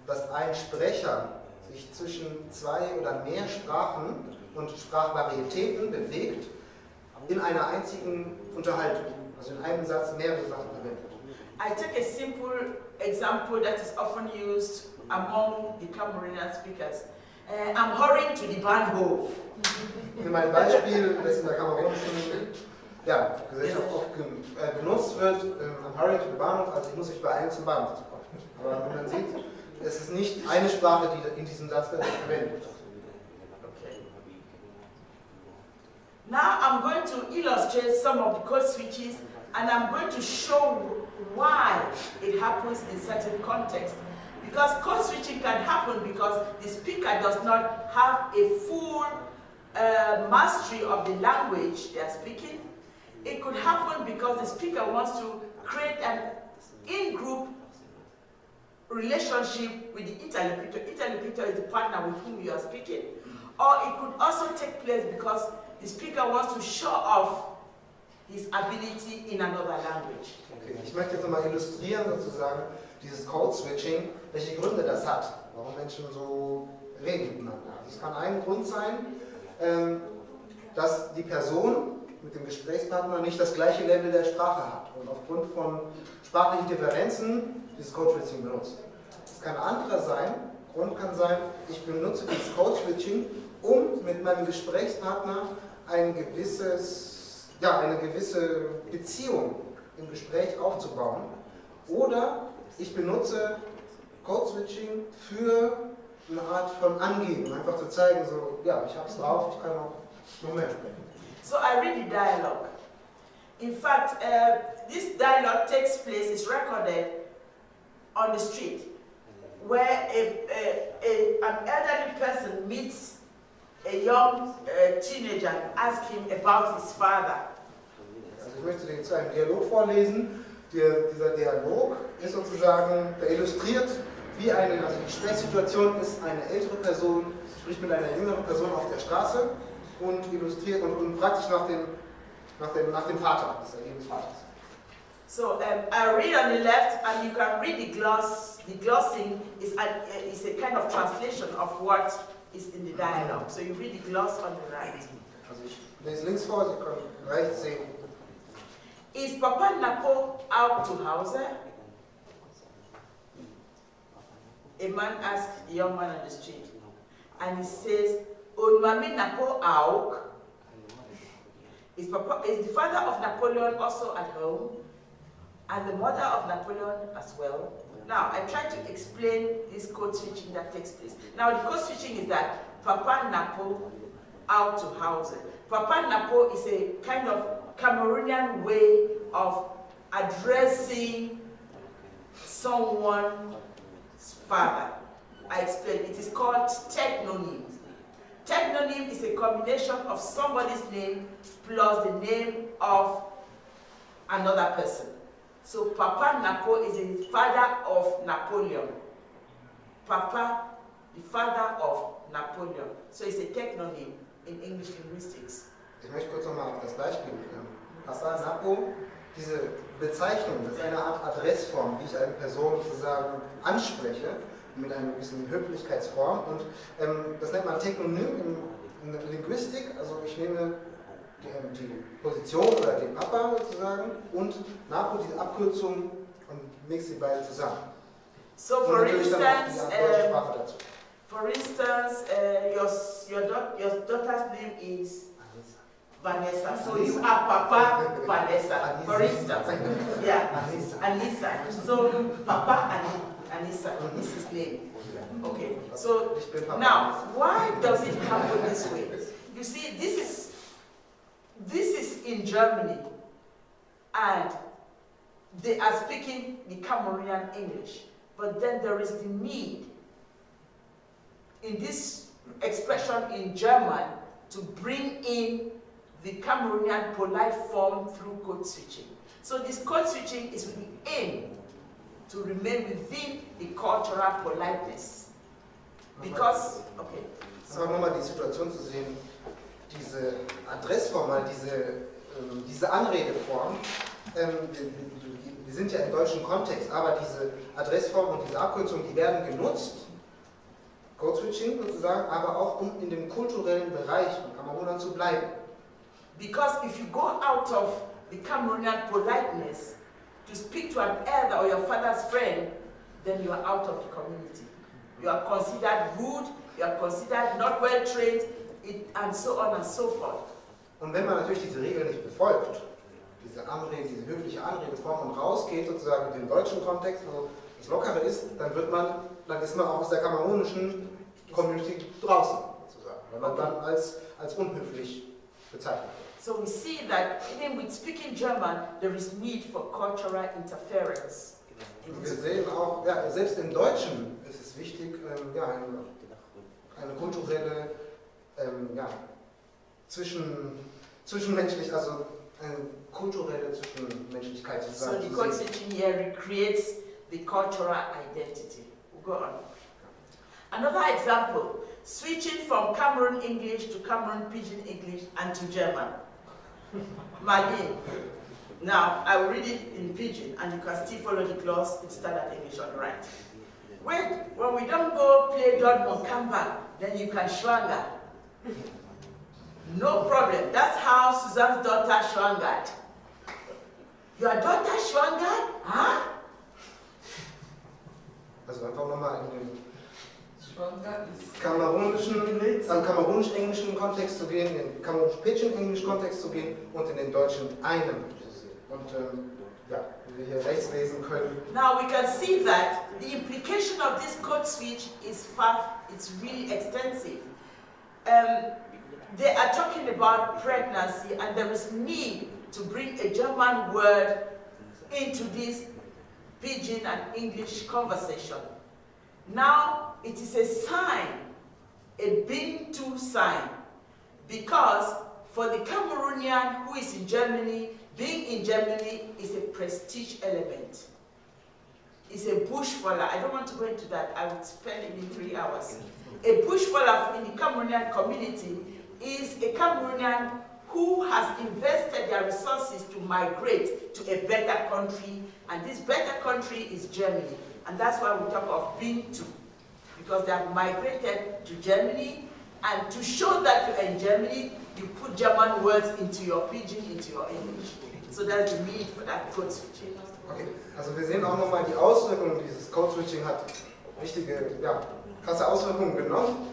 dass ein Sprecher sich zwischen zwei oder mehr Sprachen und Sprachvarietäten bewegt in einer einzigen Unterhaltung. Also in einem Satz mehrere Sachen verwendet. I take a simple example that is often used among the Cameroonian speakers. I'm hurrying to the Bahnhof. Für mein Beispiel, das in der kamerunischen Gesellschaft oft benutzt wird, am hurrying to the Bahnhof, also ich muss mich beeilen zum Bahnhof zu kommen. Aber wie man sieht, es ist nicht eine Sprache, die in diesem Satz verwendet wird. Now I'm going to illustrate some of the code switches and I'm going to show why it happens in certain contexts. Because code switching can happen because the speaker does not have a full mastery of the language they are speaking. It could happen because the speaker wants to create an in-group relationship with the interlocutor. Interlocutor is the partner with whom you are speaking. Or it could also take place because the speaker wants to show off his ability in another language. Okay, ich möchte jetzt nochmal illustrieren sozusagen dieses Code-Switching, welche Gründe das hat, warum Menschen so reden miteinander. Also es kann ein Grund sein, dass die Person mit dem Gesprächspartner nicht das gleiche Level der Sprache hat und aufgrund von sprachlichen Differenzen dieses Code-Switching benutzt. Es kann ein anderer sein, Grund kann sein, ich benutze dieses Code-Switching, um mit meinem Gesprächspartner eine gewisse Beziehung im Gespräch aufzubauen. Oder ich benutze Code-Switching für eine Art von Angeben, einfach zu zeigen, so, ja, ich hab's drauf, ich kann auch noch mehr sprechen. So I read the dialogue. In fact, this dialogue takes place, is recorded on the street, where an elderly person meets a young teenager and asks him about his father. Also ich möchte jetzt einen Dialog vorlesen. Dieser Dialog ist sozusagen, der illustriert wie eine, also die Sprechsituation ist, eine ältere Person spricht mit einer jüngeren Person auf der Straße und illustriert und fragt sich nach dem Vater, des ergebnis Vaters. So I read on the left, and you can read the gloss. The glossing is a kind of translation of what is in the dialogue. So you read the gloss on the right. Also ich lese links vor, Sie können rechts sehen. Is Papa Napo out to Hause? A man asked a young man on the street, and he says, "On mami Napo auk?" Is the father of Napoleon also at home? And the mother of Napoleon as well? Now, I try to explain this code switching that takes place. Now, the code switching is that Papa Napo out to Hause. Papa Napo is a kind of Cameroonian way of addressing someone's father. I explained, it is called technonym. Technonym is a combination of somebody's name plus the name of another person. So Papa Napo is the father of Napoleon. Papa, the father of Napoleon. So it's a technonym in English linguistics. Ich möchte kurz nochmal auf das Beispiel. Papa Napo, diese Bezeichnung, das ist eine Art Adressform, wie ich eine Person sozusagen anspreche, mit einer gewissen Höflichkeitsform. Und das nennt man Technonym in der Linguistik. Also ich nehme die Position oder den Papa sozusagen und Napo diese Abkürzung und mixe die beiden zusammen. So for instance, your daughter's name is Vanessa. So you are Papa Vanessa, for instance. Yeah, Anissa. So Papa Anissa is his name. Okay. So now, why does it happen this way? You see, this is in Germany, and they are speaking the Cameroonian English. But then there is the need in this expression in German to bring in the Cameroonian polite form through code switching. So this code switching is with the aim to remain within the cultural politeness. Because, okay. So nochmal die Situation zu sehen, diese Adressform, diese Anredeform, wir sind ja im deutschen Kontext, aber diese Adressform und diese Abkürzung, die werden genutzt, Code-Switching sozusagen, aber auch um in dem kulturellen Bereich von Kamerunern zu bleiben. Because if you go out of the Cameroonian politeness to speak to an elder or your father's friend, then you are out of the community. You are considered rude, you are considered not well trained, and so on and so forth. Und wenn man natürlich diese Regeln nicht befolgt, diese höfliche Anredeform und rausgeht sozusagen in den deutschen Kontext, wo es lockerer ist, dann ist man auch aus der kamerunischen Community draußen sozusagen, wenn man dann als unhöflich bezeichnet wird. So we see that even with speaking German, there is need for cultural interference. Wir sehen auch, ja, selbst im Deutschen ist es wichtig, eine kulturelle, zwischenmenschlich, also eine kulturelle Zwischenmenschlichkeit sozusagen. So the code switching here recreates the cultural identity. We'll go on. Another example, switching from Cameroon English to Cameroon Pidgin English and to German. Mali. Now, I will read it in Pidgin, and you can still follow the clause in standard English on the right. When we don't go play Dortmund, come back, then you can schwanger. No problem. That's how Suzanne's daughter schwangered. Your daughter schwangered? Huh? Also einfach nochmal in den kamerunisch-englischen Kontext zu gehen, in den kamerunisch-pidgin-englischen Kontext zu gehen und in den deutschen einen zu sehen. Und wie wir hier rechts lesen können. Now we can see that the implication of this code switch is it's really extensive. They are talking about pregnancy, and there is need to bring a German word into this Pidgin and English conversation. Now it is a sign, a Bintu sign, because for the Cameroonian who is in Germany, being in Germany is a prestige element. is a bush faller. I don't want to go into that. I would spend even 3 hours. A bush faller in the Cameroonian community is a Cameroonian who has invested their resources to migrate to a better country, and this better country is Germany. And that's why we talk of being to, because they have migrated to Germany, and to show that you're in Germany, you put German words into your pidgin, into your English. So that's the need for that code switching. Okay, also wir sehen auch nochmal die Auswirkungen, dieses Code Switching hat richtige, ja, krasse Auswirkungen genommen.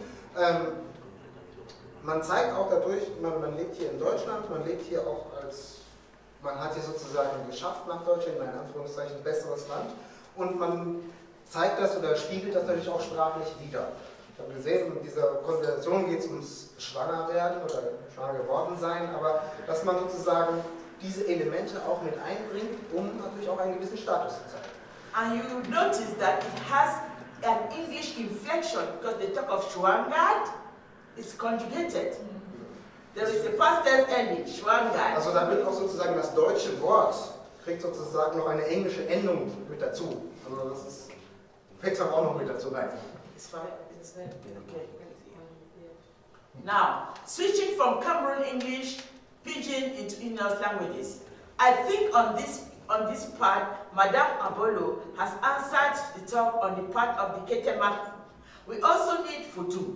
Man zeigt auch dadurch, man lebt hier in Deutschland, man lebt hier auch als, man hat hier sozusagen geschafft nach Deutschland, in Anführungszeichen, ein besseres Land, und man zeigt das oder spiegelt das natürlich auch sprachlich wider. Ich habe gesehen, in dieser Konversation geht es ums Schwangerwerden oder schwanger geworden sein, aber dass man sozusagen diese Elemente auch mit einbringt, um natürlich auch einen gewissen Status zu zeigen. And you notice that it has an English inflection because they talk of schwanger, it's conjugated. There is a past tense ending, schwanger. Also da wird auch sozusagen das deutsche Wort, kriegt sozusagen noch eine englische Endung mit dazu. Also das ist, fällt auch noch mit dazu rein. It's fine. It's fine. Okay. Now, switching from Cameroon English, Pidgin into in-house languages. I think on this part, Madame Abolo has answered the talk on the part of the Ketema. We also need Futu.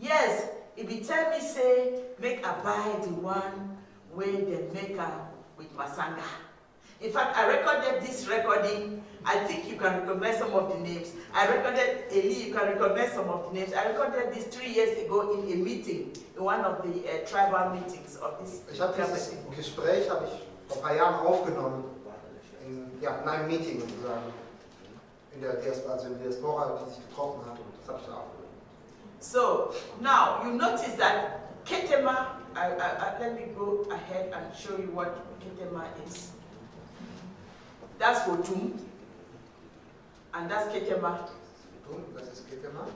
Yes, if you tell me, say, make a buy the one where they make a with Masanga. In fact, I recorded this recording. I think you can recognize some of the names. I recorded Eli, you can recognize some of the names. I recorded this 3 years ago in a meeting, in one of the tribal meetings of this. Ich habe dieses Gespräch vor ein paar Jahren aufgenommen, in einem Meeting sozusagen, in der Diaspora, die sich getroffen hat, und das habe ich da aufgenommen. So, now you notice that Ketema, let me go ahead and show you what Ketema is. That's Fotum, and that's Ketema. Das ist Ketema.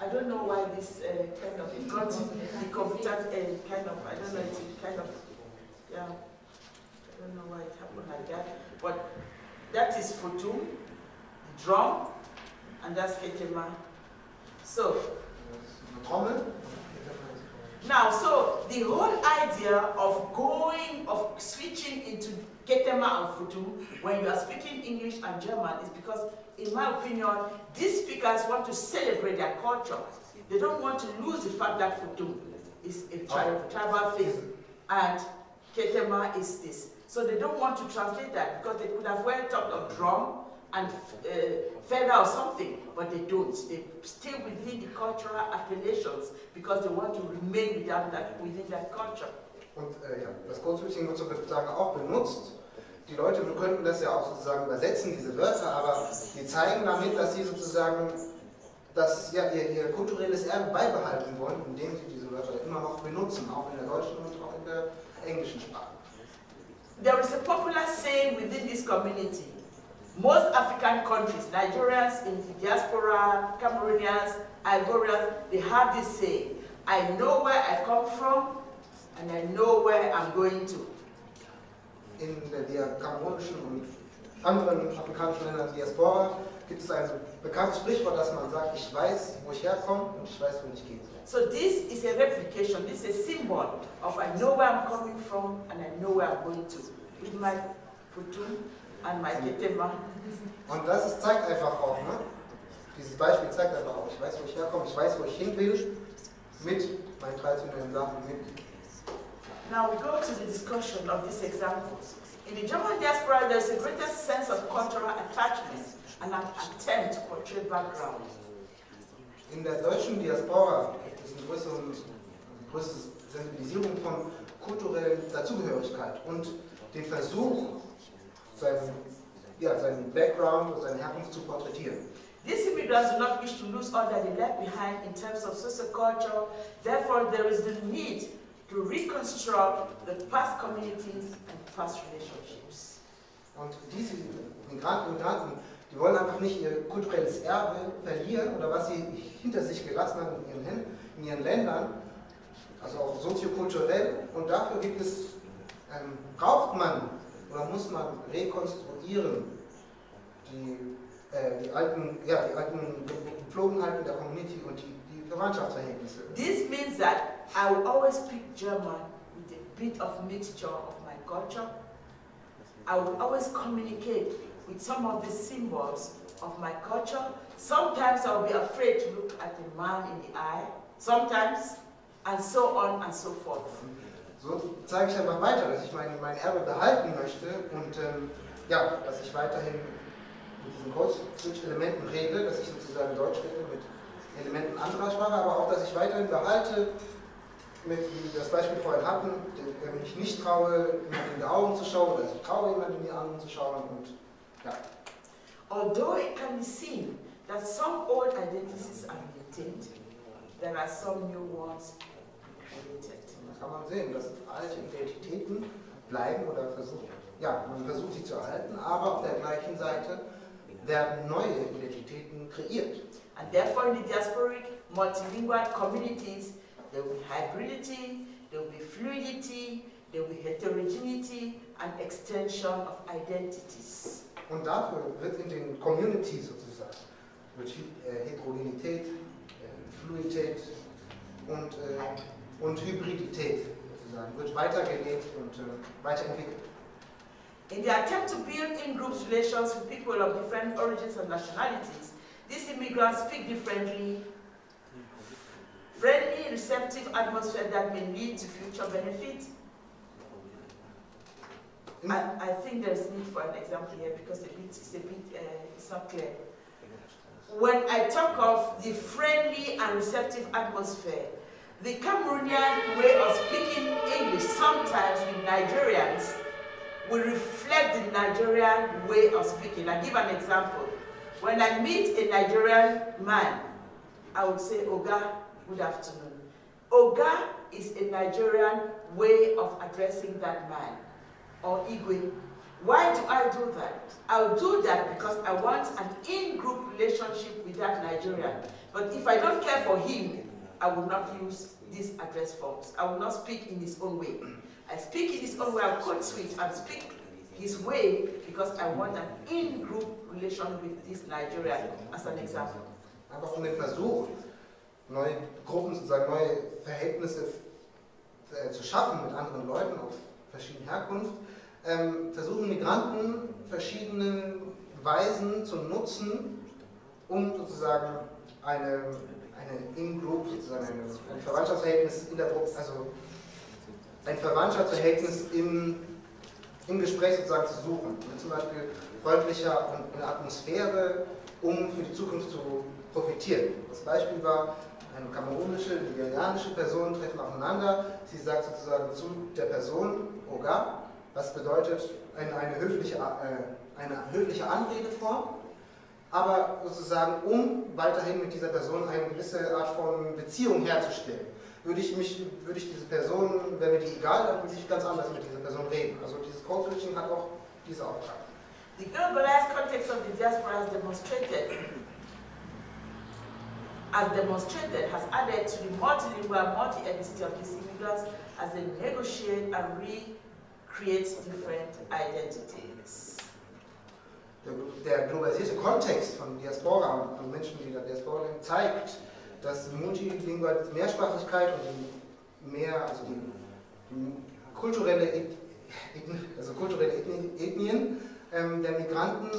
I don't know why this kind of, it got the computer kind of, I don't know, it's kind of, yeah, I don't know why it happened like that, but that is Fotum, the drum, and that's Ketema. So, now, so the whole idea of switching into Ketema and Futu when you are speaking English and German is because, in my opinion, these speakers want to celebrate their culture. They don't want to lose the fact that Futu is a tribal thing and Ketema is this. So they don't want to translate that because they could have well talked of drum and feather or something, but they don't. They stay within the cultural appellations because they want to remain within that culture. Und das Code Switching wird sozusagen auch benutzt. Die Leute könnten das ja auch sozusagen übersetzen, diese Wörter, aber die zeigen damit, dass sie sozusagen ihr kulturelles Erbe beibehalten wollen, indem sie diese Wörter immer noch benutzen, auch in der deutschen und auch in der englischen Sprache. There is a popular saying within this community. Most African countries, Nigerians in the diaspora, Cameroonians, Ivorians, they have this saying, I know where I come from and I know where I'm going to. In der kamerunischen und anderen afrikanischen Ländern der Diaspora gibt es ein bekanntes Sprichwort, dass man sagt, ich weiß, wo ich herkomme und ich weiß, wo ich gehe. So this is a replication, this is a symbol of I know where I'm coming from and I know where I'm going to. With my Futu and my Ketema. Und das zeigt einfach auch, ne? Dieses Beispiel zeigt einfach auch, ich weiß, wo ich herkomme, ich weiß, wo ich hin will, mit meinen traditionellen Sachen, mit. Now we go to the discussion of these examples. In the German diaspora, there is a greater sense of cultural attachment and an attempt to portray background. In der deutschen Diaspora gibt es eine größere Sensibilisierung von kultureller Dazugehörigkeit und den Versuch, seinen Background oder seine Herkunft zu porträtieren. These immigrants do not wish to lose all that they left behind in terms of social culture. Therefore, there is the need to reconstruct the past communities and past relationships. Und diese Migranten, die wollen einfach nicht ihr kulturelles Erbe verlieren oder was sie hinter sich gelassen haben in ihren Ländern, also auch soziokulturell. Und dafür braucht man oder muss man rekonstruieren, die alten Gepflogenheiten der Community und die Verwandtschaftsverhältnisse. This means that I will always speak German with a bit of mixture of my culture. I will always communicate with some of the symbols of my culture. Sometimes I will be afraid to look at the man in the eye, sometimes, and so on and so forth. So zeige ich einfach weiter, dass ich mein Erbe behalten möchte und ja, dass ich weiterhin mit diesen Code-Switch-Elementen rede, dass ich sozusagen Deutsch rede mit Elementen anderer Sprache, aber auch, dass ich weiterhin behalte, wie wir das Beispiel vorhin hatten, wenn ich nicht traue, jemandem in die Augen zu schauen, oder ich traue, jemandem in die Augen zu schauen und ja. Although it can be seen that some old identities are maintained, there are some new ones created. Das kann man sehen, dass alte Identitäten bleiben oder versuchen. Ja, man versucht sie zu erhalten, aber auf der gleichen Seite werden neue Identitäten kreiert. And therefore in the diasporic multilingual communities, there will be hybridity, there will be fluidity, there will be heterogeneity and extension of identities. Und dafür wird in den Communities sozusagen wird Heterogenität, Fluidität und Hybridität sozusagen wird weitergelebt und weiterentwickelt. In the attempt to build in-group relations with people of different origins and nationalities, these immigrants speak differently, friendly, receptive atmosphere that may lead to future benefit. I think there's need for an example here because it's not clear. When I talk of the friendly and receptive atmosphere, the Cameroonian way of speaking English sometimes with Nigerians will reflect the Nigerian way of speaking. I'll give an example. When I meet a Nigerian man, I would say, Oga, good afternoon. Oga is a Nigerian way of addressing that man, or Igwe. Why do I do that? I'll do that because I want an in-group relationship with that Nigerian. But if I don't care for him, I will not use these address forms. I will not speak in his own way. I speak in his own way, I'll code switch and speak his way because I want an in-group relation with this Nigerian, as an example. Einfach den Versuch, neue Gruppen, sozusagen neue Verhältnisse zu schaffen mit anderen Leuten auf verschiedene Herkunft, versuchen Migranten verschiedene Weisen zu nutzen, um sozusagen eine In-Group, sozusagen ein Verwandtschaftsverhältnis in der Gruppe, also ein Verwandtschaftsverhältnis im Gespräch sozusagen zu suchen. Mit zum Beispiel freundlicher und eine Atmosphäre, um für die Zukunft zu profitieren. Das Beispiel war, eine kamerunische, nigerianische Person treffen aufeinander. Sie sagt sozusagen zu der Person Oga, was bedeutet eine höfliche Anredeform, aber sozusagen um weiterhin mit dieser Person eine gewisse Art von Beziehung herzustellen. Würde ich diese Person, wäre mir die egal, dann würde ich ganz anders mit dieser Person reden. Also dieses Code-Switching hat auch diese Aufgabe. The globalized context of the diaspora has demonstrated, has added to the multilingual, multi-ethnicity of these immigrants as they negotiate and recreate different identities. Der globalisierte Kontext von Diaspora und Menschen, die in der Diaspora leben, zeigt, dass multilingual Mehrsprachigkeit und die kulturelle Ethnien der Migranten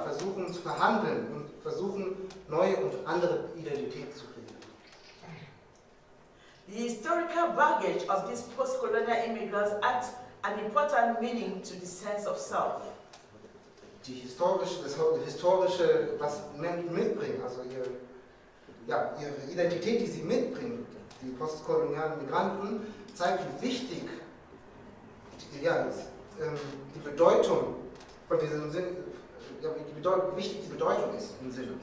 versuchen zu verhandeln und versuchen neue und andere Identitäten zu kriegen. The historical baggage of these post-colonial immigrants adds an important meaning to the sense of self. Das historische, was Menschen mitbringen, also ihre Identität, die sie mitbringen, die postkolonialen Migranten, zeigt, wie wichtig die Bedeutung von diesem Sinn, wie wichtig die Bedeutung ist im Sinne.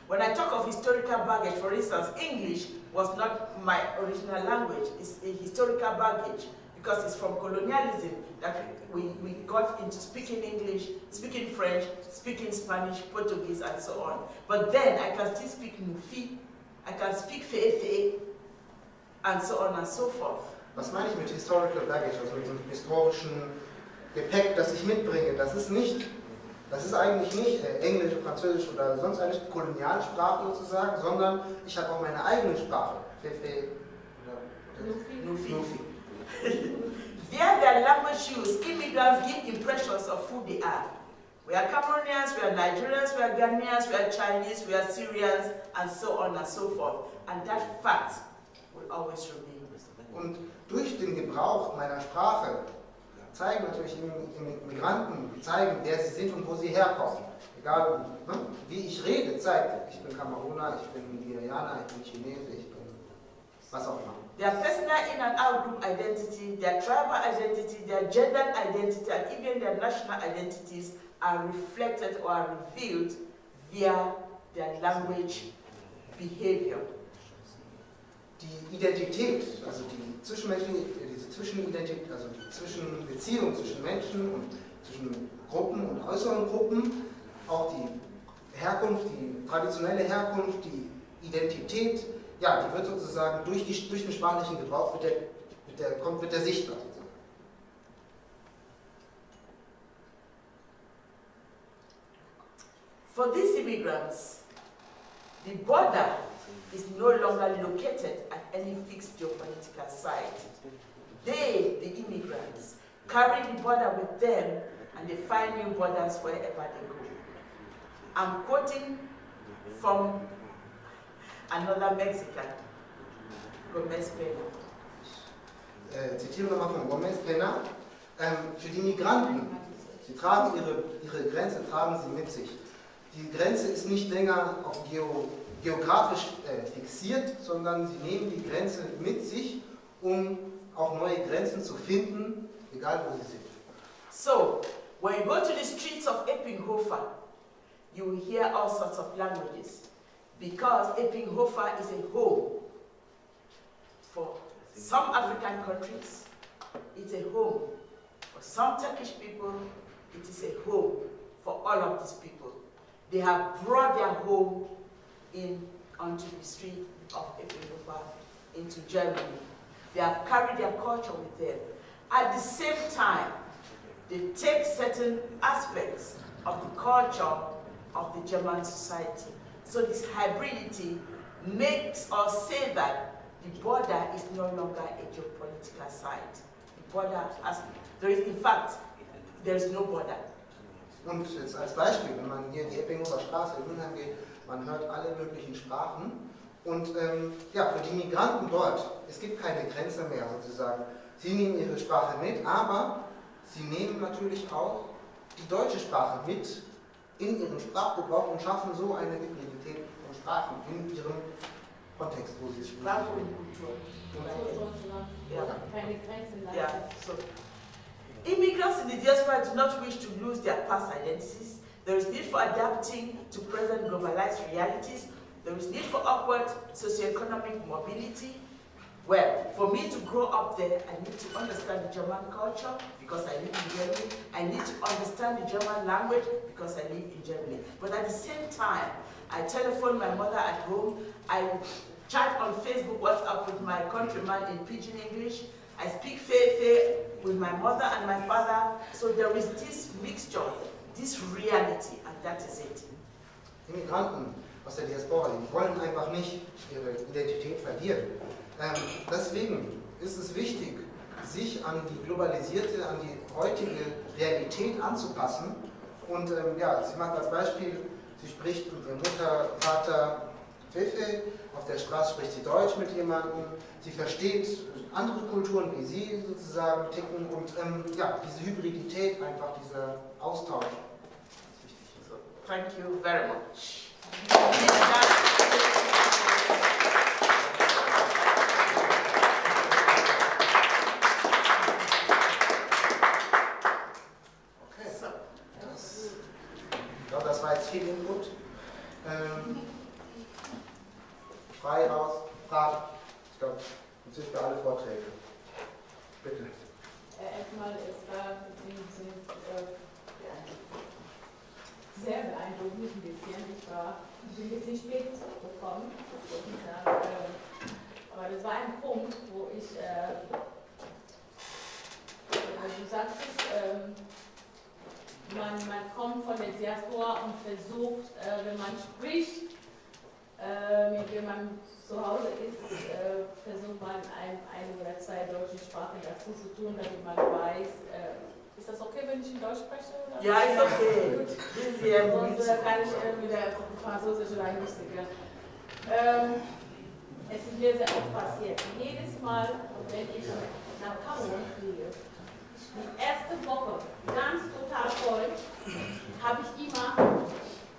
When I talk of historical baggage, for instance, English was not my original language. It's a historical baggage because it's from colonialism that we got into speaking English, speaking French, speaking Spanish, Portuguese, and so on. But then I can still speak Nufi, I can speak Fefe, and so on and so forth. Was meine ich mit historical baggage, also mit dem historischen Gepäck, das ich mitbringe? Das ist nicht Das ist eigentlich nicht Englisch, Französisch oder sonst eine Kolonialsprache sozusagen, sondern ich habe auch meine eigene Sprache. Nufi. Via their language use, immigrants give impressions of who they are. We are Cameroonians, we are Nigerians, we are Ghanaians, we are Chinese, we are Syrians, and so on and so forth. And that fact will always remain. Und durch den Gebrauch meiner Sprache zeigen natürlich Migranten, wer sie sind und wo sie herkommen. Egal, ne? Wie ich rede, zeigt, ich bin Kameruner, ich bin Nigerianer, ich bin Chinese, ich bin was auch immer. Their personal in and out group identity, their tribal identity, their gendered identity, and even their national identities are reflected or are revealed via their language behavior. Die Identität, also die Zwischenidentität, also die Zwischenbeziehung zwischen Menschen und zwischen Gruppen und äußeren Gruppen, auch die Herkunft, die traditionelle Herkunft, die Identität, ja, die wird sozusagen durch den sprachlichen Gebrauch wird der sichtbar. For these immigrants, the border is no longer located at any fixed geopolitical site. They, the immigrants, carry the border with them and they find new borders wherever they go. I'm quoting from another Mexican, Gomez Pena. Zitiere nochmal von Gomez Pena. Für die Migranten, sie tragen ihre Grenze, tragen sie mit sich. Die Grenze ist nicht länger auf geografisch fixiert, sondern sie nehmen die Grenze mit sich, um auch neue Grenzen zu finden, egal wo sie sind. So, when you go to the streets of Eppinghofer, you will hear all sorts of languages, because Eppinghofer is a home for some African countries, it's a home for some Turkish people, it is a home for all of these people. They have brought their home onto the street of Eppinghofer into Germany. They have carried their culture with them. At the same time, they take certain aspects of the culture of the German society. So this hybridity makes us say that the border is no longer a geopolitical site. The border there is no border. Und jetzt als Beispiel, wenn man hier in die Eppinghofer Straße in Mülheim geht, man hört alle möglichen Sprachen und ja, für die Migranten dort, es gibt keine Grenze mehr sozusagen. Sie nehmen ihre Sprache mit, aber sie nehmen natürlich auch die deutsche Sprache mit in ihren Sprachgebrauch und schaffen so eine Hybridität von Sprachen in ihrem Kontext, wo sie sprechen. Sprache und Kultur. Keine Grenzen. Yeah. So, immigrants in the diaspora do not wish to lose their past identities. There is need for adapting to present globalized realities. There is need for upward socioeconomic mobility. Well, for me to grow up there, I need to understand the German culture because I live in Germany. I need to understand the German language because I live in Germany. But at the same time, I telephone my mother at home. I chat on Facebook, WhatsApp with my countryman in Pidgin English. I speak Fefe with my mother and my father. So there is this mixture, this reality, and that is it. Immigranten aus der Diaspora, die wollen einfach nicht ihre Identität verlieren. Deswegen ist es wichtig, sich an die globalisierte, an die heutige Realität anzupassen. Und ja, sie macht als Beispiel, sie spricht mit ihrer Mutter, Vater Fefe, auf der Straße spricht sie Deutsch mit jemandem, sie versteht andere Kulturen, wie sie sozusagen ticken und ja, diese Hybridität, einfach dieser Austausch ist wichtig. So, thank you very much. Das war jetzt viel Input. Frei raus, Fragen. Ich glaube, natürlich für alle Vorträge. Bitte. Erstmal, Sie sind sehr beeindruckend ein bisschen. Ich bin ein bisschen spät gekommen, aber das war ein Punkt, wo ich, du sagtest, man kommt von der Diaspora und versucht, wenn man spricht, mit wem man zu Hause ist, versucht man eine oder zwei deutsche Sprachen dazu zu tun, damit man weiß, ist das okay, wenn ich in Deutsch spreche? Oder? Ja, ist okay. Gut. Sonst kann ich wieder Französisch oder Englisch singen. Es ist mir sehr oft passiert. Jedes Mal, wenn ich nach Kamerun fliege, die erste Woche ganz total voll, habe ich immer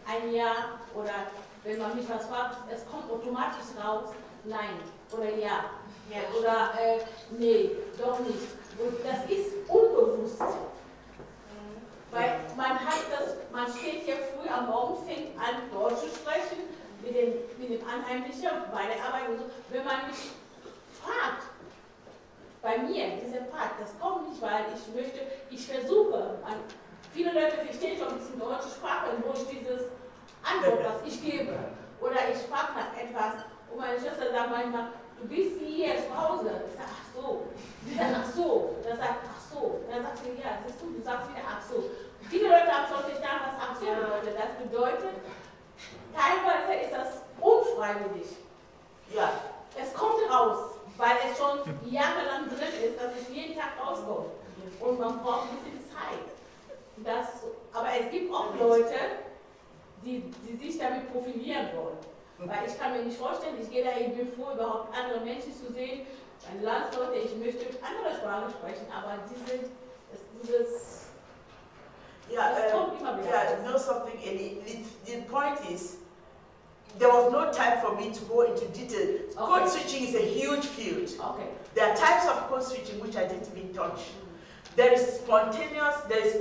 ein Ja oder wenn man mich was fragt, es kommt automatisch raus, nein oder ja. Oder nee, doch nicht. Und das ist unbewusst. Weil man steht hier früh am Morgen, fängt an Deutsch zu sprechen, mit dem Anheimlichen bei der Arbeit und so. Wenn man mich fragt, bei mir, dieser Part, das kommt nicht, weil ich versuche, viele Leute verstehen schon ein bisschen deutsche Sprache, wo ich dieses Antwort, was ich gebe. Oder ich frage nach etwas und meine Schwester sagt manchmal, du bist hier zu Hause. Ich sage, ach so. Die sagt, ach so. Dann sagt, ach so. Dann sagt sie, ja, siehst du sagst wieder, ach so. Viele Leute haben schon verstanden, was ach so bedeutet. Das bedeutet, teilweise ist das unfreiwillig. Ja. Es kommt raus, weil es schon jahrelang drin ist, dass es jeden Tag rauskommt. Und man braucht ein bisschen Zeit. Aber es gibt auch Leute, die sich damit profilieren wollen. Weil ich kann mir nicht vorstellen, ich gehe da irgendwie vor, überhaupt andere Menschen zu sehen, meine Landsleute, ich möchte andere Sprachen sprechen, aber dieses kommt immer wieder. Yeah, no something, the point is, there was no time for me to go into detail. Okay. Code switching is a huge field. Okay. There are types of code switching which I didn't even touch. There is spontaneous, there is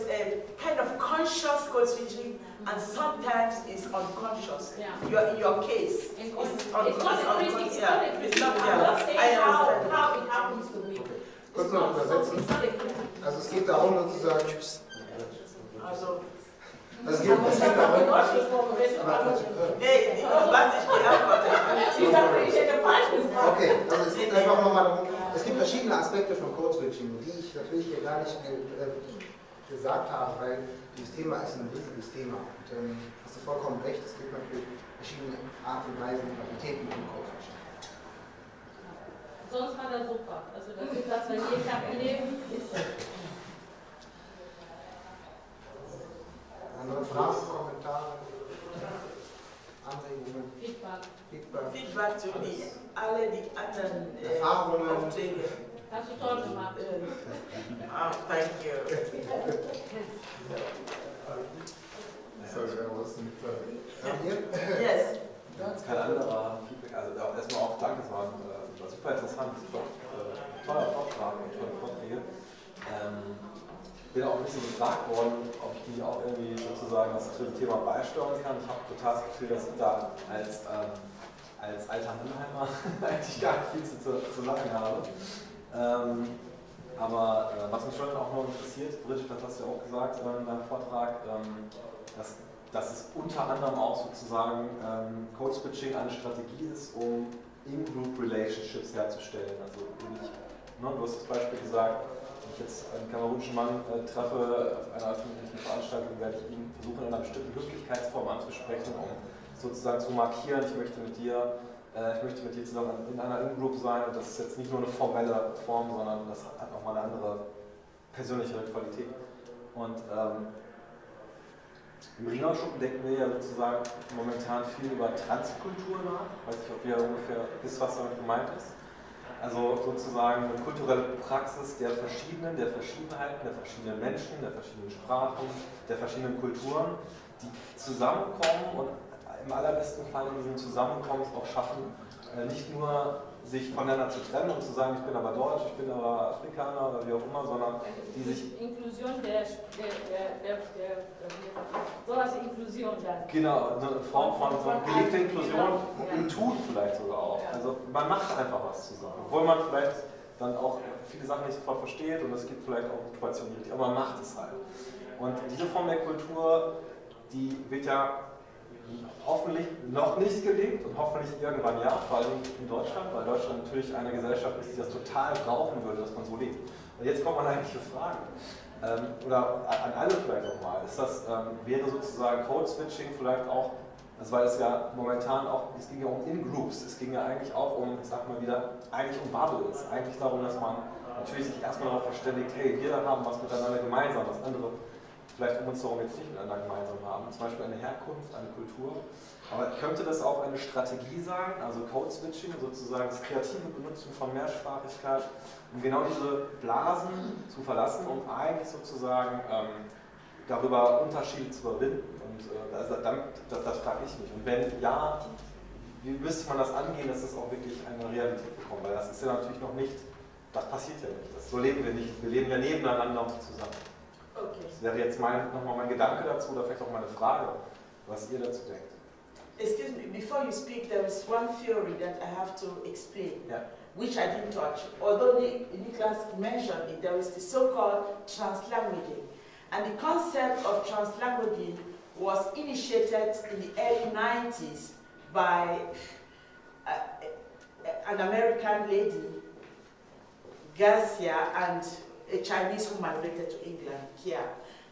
a kind of conscious code switching, and sometimes it's unconscious. Yeah. Your case is unconscious. How it happens to me. Kurz noch übersetzen. Also es geht darum, sozusagen. Also es geht darum. Okay, also es geht einfach nochmal darum. Es gibt verschiedene Aspekte von Code Switching, die ich natürlich hier gar nicht gesagt habe, weil dieses Thema ist ein riesiges Thema. Und hast du vollkommen recht, es gibt natürlich verschiedene Arten und Weisen, Qualitäten von Code Switching. Sonst war das super. Also das ist das, was wir jeden Tag erleben. Andere Fragen, Kommentare, Anregungen? Feedback zu alle die anderen Erfahrungen. Aufträge. Hast du toll gemacht. Thank you. Sorry, I wasn't Yes. Kein anderer Feedback. Also erstmal auch danke, es war super interessant. Toller Vortrag und tolle Vorträge. Bin auch ein bisschen gefragt worden, ob ich die auch irgendwie sozusagen das zu dem Thema beisteuern kann. Ich habe total das Gefühl, dass ich da als alter Mannheimer eigentlich gar nicht viel zu sagen habe. Aber was mich schon auch noch interessiert, Bridget, das hast du ja auch gesagt in deinem Vortrag, dass es unter anderem auch sozusagen Code Switching eine Strategie ist, um In-Group Relationships herzustellen. Also du hast das Beispiel gesagt, wenn ich jetzt einen kamerunischen Mann treffe auf einer öffentlichen Veranstaltung, werde ich ihn versuchen, in einer bestimmten Höflichkeitsform anzusprechen, um sozusagen zu markieren, ich möchte mit dir zusammen in einer In-Group sein, und das ist jetzt nicht nur eine formelle Form, sondern das hat nochmal eine andere persönlichere Qualität. Und im Rina-Schuppen denken wir ja sozusagen momentan viel über Transkultur nach. Ich weiß nicht, ob ihr ungefähr wisst, was damit gemeint ist. Also sozusagen eine kulturelle Praxis der Verschiedenheiten, der verschiedenen Menschen, der verschiedenen Sprachen, der verschiedenen Kulturen, die zusammenkommen und im allerbesten Fall in diesem Zusammenkommen auch schaffen, nicht nur sich voneinander zu trennen und zu sagen, ich bin aber Deutsch, ich bin aber Afrikaner oder wie auch immer, sondern die sich... Inklusion sowas Inklusion dann. Genau, eine Form von gelebte Inklusion im Tun vielleicht sogar auch. Also man macht einfach was zusammen, obwohl man vielleicht dann auch viele Sachen nicht sofort versteht und es gibt vielleicht auch Situationen, aber man macht es halt. Und diese Form der Kultur, die wird ja hoffentlich noch nicht gelebt und hoffentlich irgendwann ja, vor allem in Deutschland, weil Deutschland natürlich eine Gesellschaft ist, die das total brauchen würde, dass man so lebt. Und jetzt kommt man eigentlich für Fragen. oder an alle vielleicht auch mal, ist das, wäre sozusagen Code-Switching vielleicht auch, also weil es ja momentan auch, es ging ja um In-Groups, es ging ja eigentlich auch um, ich sag mal wieder, eigentlich um Bubbles, eigentlich darum, dass man natürlich sich erstmal darauf verständigt, hey, wir haben was miteinander gemeinsam, was andere vielleicht um uns herum jetzt nicht miteinander gemeinsam haben, zum Beispiel eine Herkunft, eine Kultur. Aber könnte das auch eine Strategie sein, also Code-Switching, sozusagen das kreative Benutzen von Mehrsprachigkeit, um genau diese Blasen zu verlassen und eigentlich sozusagen darüber Unterschiede zu überwinden? Und das frage ich mich. Und wenn ja, wie müsste man das angehen, dass das auch wirklich eine Realität bekommt? Weil das ist ja natürlich noch nicht, das passiert ja nicht. So leben wir nicht. Wir leben ja nebeneinander und zusammen. Okay. Das wäre jetzt nochmal mein Gedanke dazu oder vielleicht auch meine Frage, was ihr dazu denkt. Excuse me, before you speak, there is one theory that I have to explain, which I didn't touch. Although Niklas mentioned it, there is the so-called translanguaging. And the concept of translanguaging was initiated in the early 90s by an American lady, Garcia, and a Chinese who migrated to England, Kia.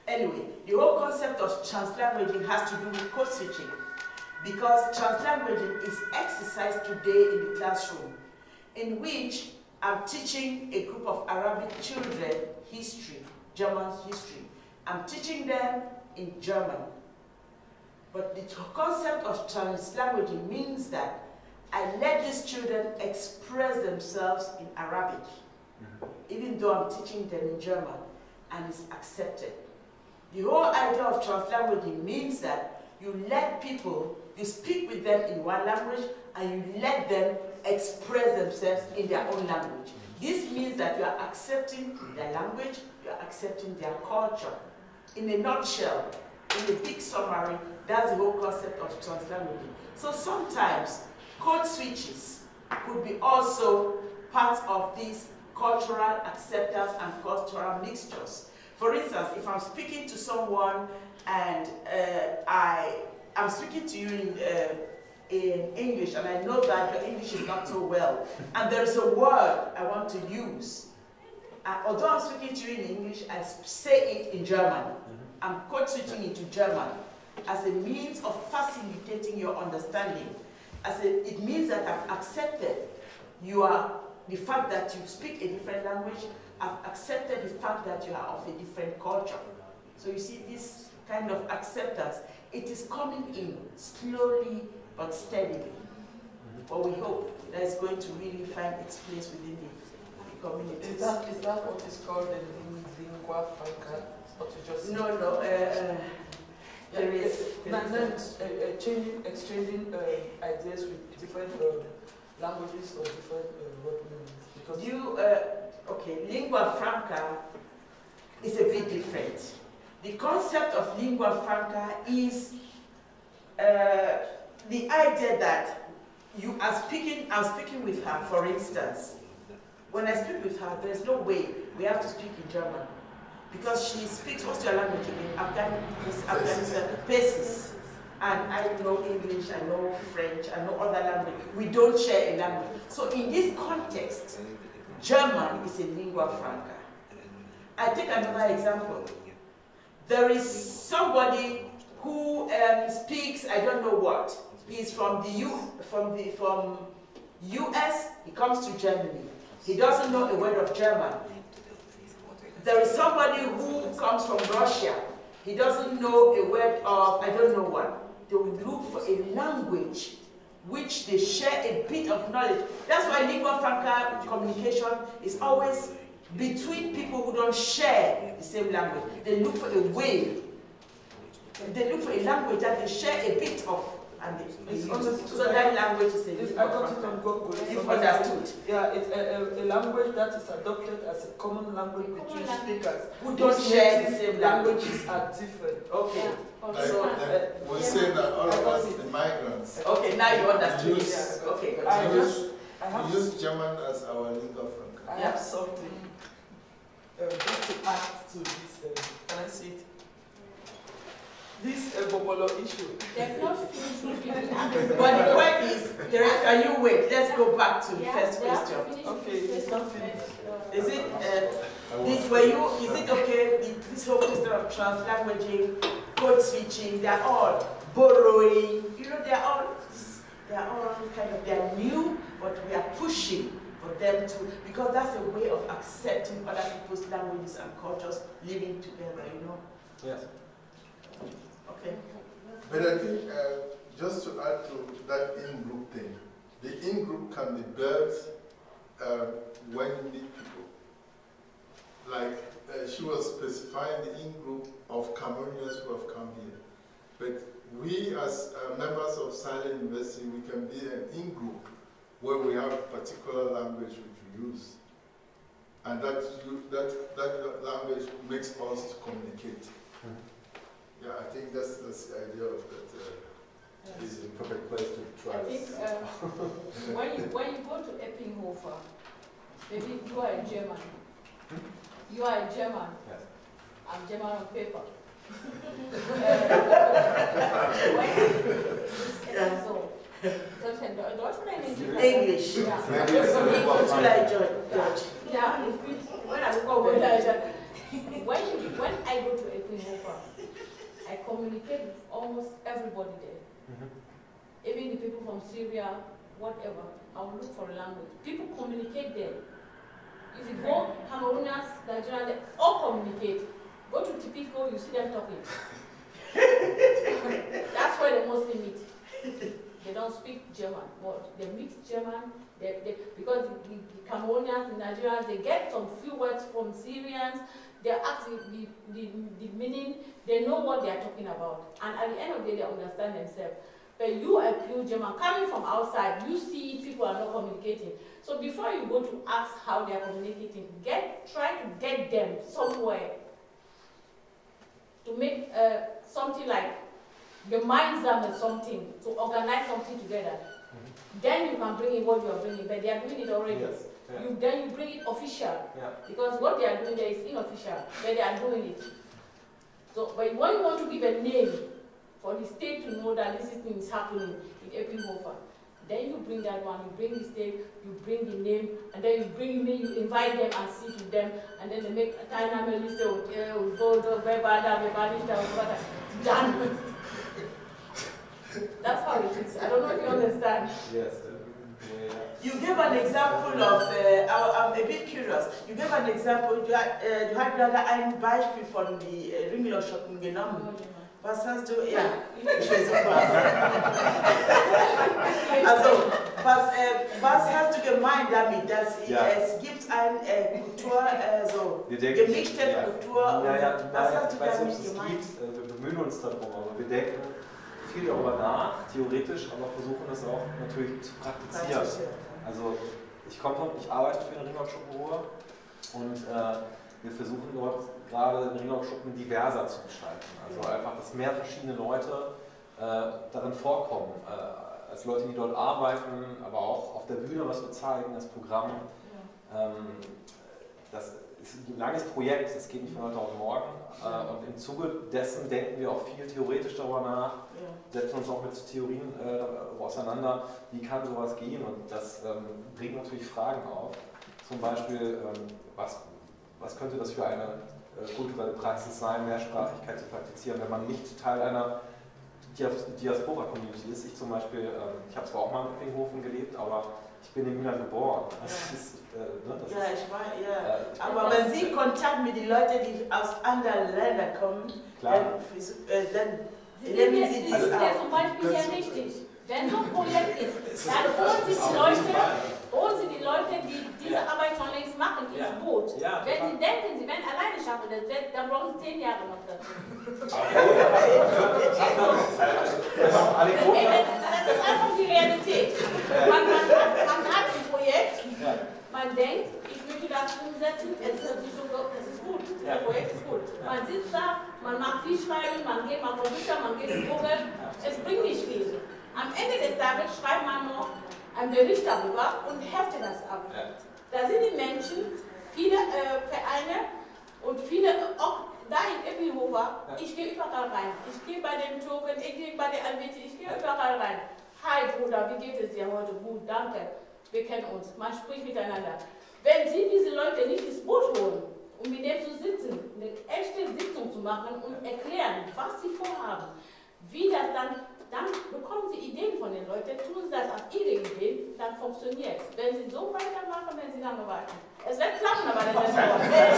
Anyway, the whole concept of translanguaging has to do with code switching, because translanguaging is exercised today in the classroom, in which I'm teaching a group of Arabic children history, German history. I'm teaching them in German. But the concept of translanguaging means that I let these children express themselves in Arabic, even though I'm teaching them in German, and it's accepted. The whole idea of translanguaging means that you let people, you speak with them in one language, and you let them express themselves in their own language. This means that you are accepting their language, you are accepting their culture. In a nutshell, in a big summary, that's the whole concept of translanguaging. So sometimes code switches could be also part of these cultural acceptance and cultural mixtures. For instance, if I'm speaking to someone and I'm speaking to you in English, and I know that your English is not so well, and there's a word I want to use. Although I'm speaking to you in English, I say it in German. I'm code switching into German as a means of facilitating your understanding. It means that I've accepted the fact that you speak a different language. I've accepted the fact that you are of a different culture. So you see, this kind of acceptance, it is coming in slowly but steadily. But we hope that it's going to really find its place within the community. Is that what is called the lingua franca? No, there is exchanging ideas with different languages or different word meanings. Because okay, lingua franca is a bit different. The concept of lingua franca is the idea that you are speaking, I'm speaking with her, for instance. When I speak with her, there's no way we have to speak in German. Because she speaks, what's your language again? Afghanistan, Persis. And I know English, I know French, I know other language. We don't share a language. So in this context, German is a lingua franca. I take another example. There is somebody who speaks, I don't know what. He's from US, he comes to Germany. He doesn't know a word of German. There is somebody who comes from Russia. He doesn't know a word of, I don't know what. They will look for a language which they share a bit of knowledge. That's why lingua franca communication is always between people who don't share the same language. They look for a way. They look for a language that they share a bit of. And so that language is a lingua franca. I got it on Google. You've understood? Yeah, it's a language that is adopted as a common language between speakers. Who don't share the same language. Languages are different. Okay. Yeah. So, we're saying that all of us, the migrants. Okay, now you understood. Okay. We use German as our lingua franca. I have something just to add to this. Can I see it? This Bobolo issue. But the point is, Teresa, can you wait? Let's go back to the first Yeah, question. okay, it's not finished. Is it Is it okay? This whole question of translanguaging, code switching, they're all borrowing. You know, they're all kind of, they're new, but we are pushing for them to, because that's a way of accepting other people's languages and cultures living together, you know? Yes. Okay. But I think, just to add to that in-group thing, the in-group can be built when you meet people. Like, she was specifying the in-group of Cameroonians who have come here. But we, as members of Silent University, we can be an in-group where we have a particular language which we use. And that language makes us to communicate. Yeah, I think that's the idea of that. This is the perfect place to try I think when you go to Eppinghofer, maybe you are a German. You are a German. Yes. I'm German on paper. So, Deutsch oder English. Yeah. Yeah, when I go to Eppinghofer, I communicate with almost everybody there. Even the people from Syria, whatever, I will look for a language. People communicate there. If you go, Cameroonians, Nigerians, they all communicate. Go to Tipico, you see them talking. That's where they mostly meet. They don't speak German, but they mix German. Because the Cameroonians, the Nigerians, they get some few words from Syrians. They ask the meaning. They know what they are talking about, and at the end of the day, they understand themselves. But you are pure German coming from outside. You see people are not communicating. So before you go to ask how they are communicating, try to get them somewhere to make something like gemeinsam or something, to organize something together. Then you can bring in what you are bringing, but they are doing it already. Yes. Yeah. Then you bring it official, Yeah. because what they are doing there is unofficial, but they are doing it. So, but when you want to give a name for the state to know that this thing is happening in Eppinghofer, then you bring that one, you bring the state, you bring the name, and then you invite them and sit with them, and then they make a tiny list of done. That's how it is. I don't know if you understand. Yes. You gave an example of, I'm a bit curious, you gave an example, du hast gerade ein Beispiel von die Ringlockschuppen genommen. Was hast du, ja, ich weiß nicht was. Also, was hast du gemeint damit, dass es gibt eine Kultur, so gemischte Kultur, was hast du damit gemeint? Wir bemühen uns darum, aber wir denken viel darüber nach, theoretisch, aber versuchen das auch natürlich zu praktizieren. Also ich arbeite für den Ringlockschuppen und wir versuchen dort gerade den Ringlockschuppen diverser zu gestalten. Also einfach, dass mehr verschiedene Leute darin vorkommen. Als Leute, die dort arbeiten, aber auch auf der Bühne, was wir zeigen, das Programm. Das ist ein langes Projekt, das geht nicht von heute auf morgen. Und im Zuge dessen denken wir auch viel theoretisch darüber nach, setzen uns auch mit Theorien auseinander, wie kann sowas gehen. Und das bringt natürlich Fragen auf. Zum Beispiel, was könnte das für eine kulturelle Praxis sein, Mehrsprachigkeit zu praktizieren, wenn man nicht Teil einer Diaspora-Community ist. Ich zum Beispiel, ich habe zwar auch mal in Eppinghofen gelebt, aber ich bin in Milan geboren. Das ist, aber wenn Sie Kontakt mit den Leuten, die aus anderen Ländern kommen, dann nehmen Sie dies Das ist zum Beispiel ja richtig. Wenn so ein Projekt ist, dann holen Sie die Leute, die diese Arbeit schon längst machen, ins Boot. Ja, wenn Sie denken, Sie werden alleine schaffen, dann brauchen Sie 10 Jahre noch dazu. Das ist einfach die Realität. Man hat ein Projekt, man denkt, ich möchte das umsetzen, es ist gut, das Projekt ist gut. Man sitzt da, man macht viel Schreiben, man geht mal Computer, man geht ins Google, es bringt nicht viel. Am Ende des Tages schreibt man noch einen Bericht darüber und heftet das ab. Da sind die Menschen, viele Vereine und viele, auch da in Eppinghofer, ich gehe überall rein. Ich gehe bei den Türken, ich gehe bei den Alveti, ich gehe überall rein. Hi Bruder, wie geht es dir heute gut, danke, wir kennen uns, man spricht miteinander. Wenn Sie diese Leute nicht ins Boot holen, um mit denen zu sitzen, eine echte Sitzung zu machen und erklären, was sie vorhaben, wie das dann bekommen Sie Ideen von den Leuten, tun Sie das auf Ihre Ideen, dann funktioniert es. Wenn Sie so weitermachen, werden Sie lange warten. Es wird klappen, aber dann ist es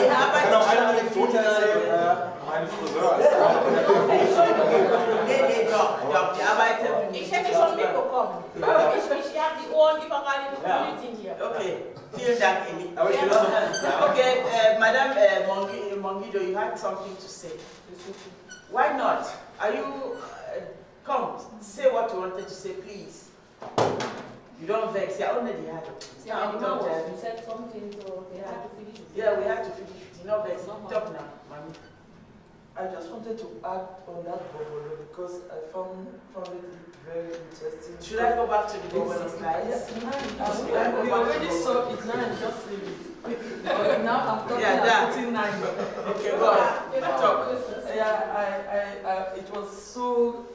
Ich habe noch eine Anekdote erzählen, meine Friseur. Nee, doch, die arbeiten. Ich hätte schon mitbekommen. Ich habe die Ohren überall in der Community hier. Okay, vielen Dank, Eli. Aber ich will das noch. Okay, Madam Mongido, you had something to say. Why not? Are you, come, say what you wanted to say, please. You don't vex, you already had it. Yeah, you said something, so they had to finish it. Yeah, we have to finish it. You know, vex. Talk now, Mami. I just wanted to add on that bubble because I found it very interesting. Should I go back to the bubble slides? Yes, we already saw it now and just leave it. Now I'm talking about 9. Okay, go on. Talk. Yeah, it was so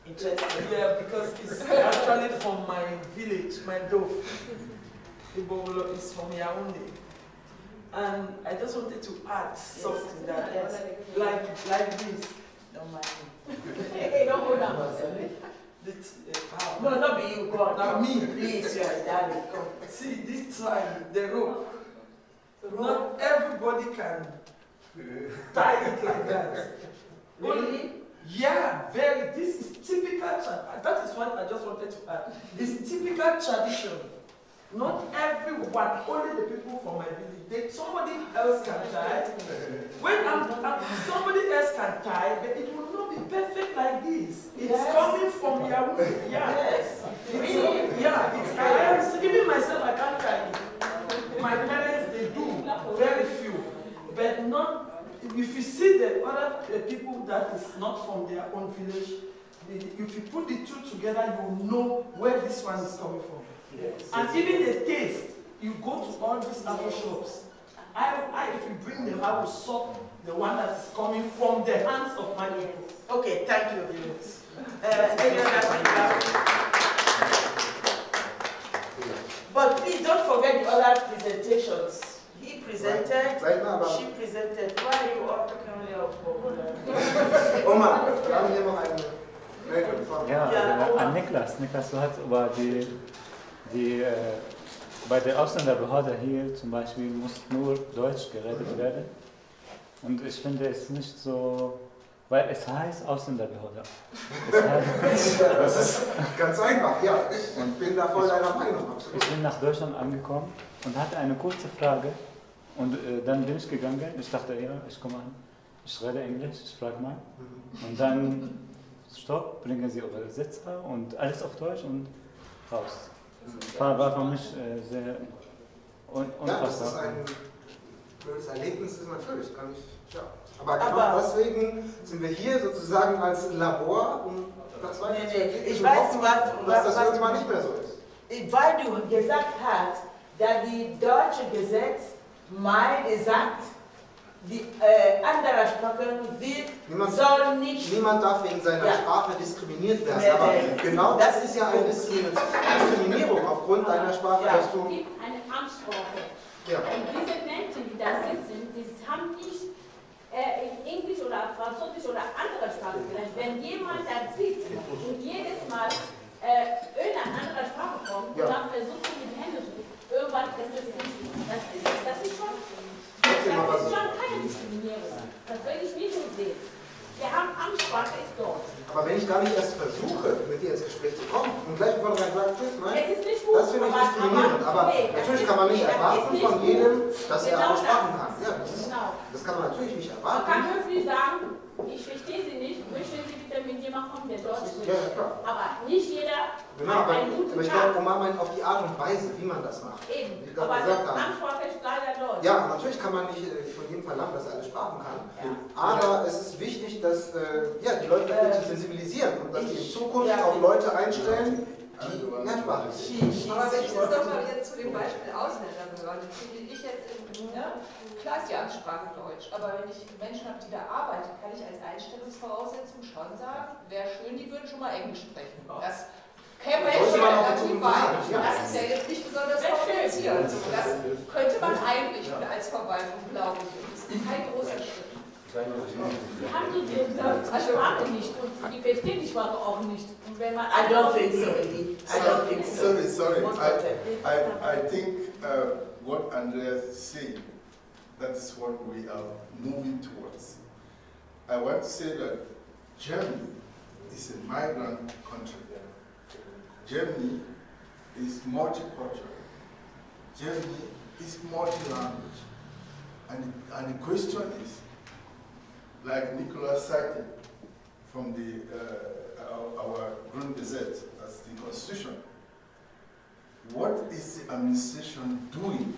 interesting. Yeah, because it's actually from my village, my dove. The bubble is from Yaoundé. And I just wanted to add something that, like this. Don't mind me. Hey, don't hold on. No, not be you, God. Now me. Please, you are darling. Come. See, this tribe, the rope. Not everybody can tie it like that. Really? Yeah, very. This is typical. That is what I just wanted to add. It's typical tradition. Not everyone, only the people from my village. Somebody else can tie. When somebody else can tie, but it will not be perfect like this. It's coming from your way. Yeah. Yes. Really? Yeah. Even myself, I can't tie it. My parents, they do. Very few. But not, if you see the other people that is not from their own village, if you put the two together, you know where this one is coming from. Yes. And even the taste, you go to all these other shops. If you bring them, I will sort the one that is coming from the hands of my people. Okay, thank you. Any other But please don't forget the other presentations. He presented, she presented. Why are you all talking only of Oma, wir haben hier noch eine Meldung von. Ja, an Niklas. Niklas, du hast über bei der Ausländerbehörde hier zum Beispiel muss nur Deutsch geredet werden. Und ich finde es nicht so, weil es heißt Ausländerbehörde. Das ist ganz einfach, ja. Ich bin da voll deiner Meinung. Absolut. Ich bin nach Deutschland angekommen und hatte eine kurze Frage. Und dann bin ich gegangen. Ich dachte, ja, ich komme an. Ich rede Englisch, ich frage mal. Und dann, stopp, bringen Sie Übersetzer und alles auf Deutsch und raus. War für mich sehr unfassbar. Ja, das ist ein blödes Erlebnis, ist natürlich, kann ich, ja. Aber genau deswegen sind wir hier sozusagen als Labor, um das weiterzuentwickeln. Ich weiß, dass das irgendwann nicht mehr so ist. Weil du gesagt hast, dass die deutsche Gesetz sagt, die andere Sprachen soll nicht... Niemand darf wegen seiner Sprache diskriminiert werden, aber genau das ist ja eine Diskriminierung aufgrund deiner Sprache, dass du... Es gibt eine Amtssprache. Ja. Und diese Menschen, die da sitzen, die haben nicht Englisch oder Französisch oder andere Sprachen gelernt. Wenn jemand da sitzt und jedes Mal irgendeine andere Sprache kommt und dann versucht mit den Händen zu tun, irgendwann ist das nicht. Das ist schon keine Diskriminierung. Das will ich nicht so sehen. Wir haben Amtssprache ist Deutsch. Aber wenn ich gar nicht erst versuche, mit dir ins Gespräch zu kommen und gleich von vornherein sagt, tschüss, nein, das finde ich diskriminierend. Aber natürlich kann man nicht erwarten von jedem, dass er alle Sprachen kann. Ja, das kann man natürlich nicht erwarten. Man kann höflich sagen, ich verstehe Sie nicht, möchten Sie bitte mit jemandem kommen, der Deutsch spricht. Ja, klar. Aber nicht jeder genau, hat einen guten aber ich glaube, Oma meint auf die Art und Weise, wie man das macht. Eben, wie aber die Amtssprache ist leider Deutsch. Ja, natürlich kann man nicht von jedem verlangen, dass er alle Sprachen kann. Ja. Aber es ist wichtig, dass die Leute dafür zu sensibilisieren und dass die in Zukunft auch Leute einstellen, die Mehrsprachig sind. Aber wenn ich das doch mal jetzt zu dem Beispiel Ausländerbehörde, finde ich jetzt, klar ist die Amtssprache Deutsch, aber wenn ich Menschen habe, die da arbeiten, kann ich als Einstellungsvoraussetzung schon sagen, wäre schön, die würden schon mal Englisch sprechen. Das käme jetzt schon mal dazu. weit. Das ist ja jetzt nicht besonders kompliziert. Das könnte man einrichten als Verwaltung, glaube ich. Das ist kein großer Schritt. Die haben die Sprache nicht und die verstehen die Sprache auch nicht. Und wenn man I don't think so. I don't think so. Sorry. I think what Andreas is saying, that is what we are moving towards. I want to say that Germany is a migrant country. Germany is multicultural. Germany is multi-language. And the question is, like Niklas cited from our Grundgesetz, that's the Constitution, what is the administration doing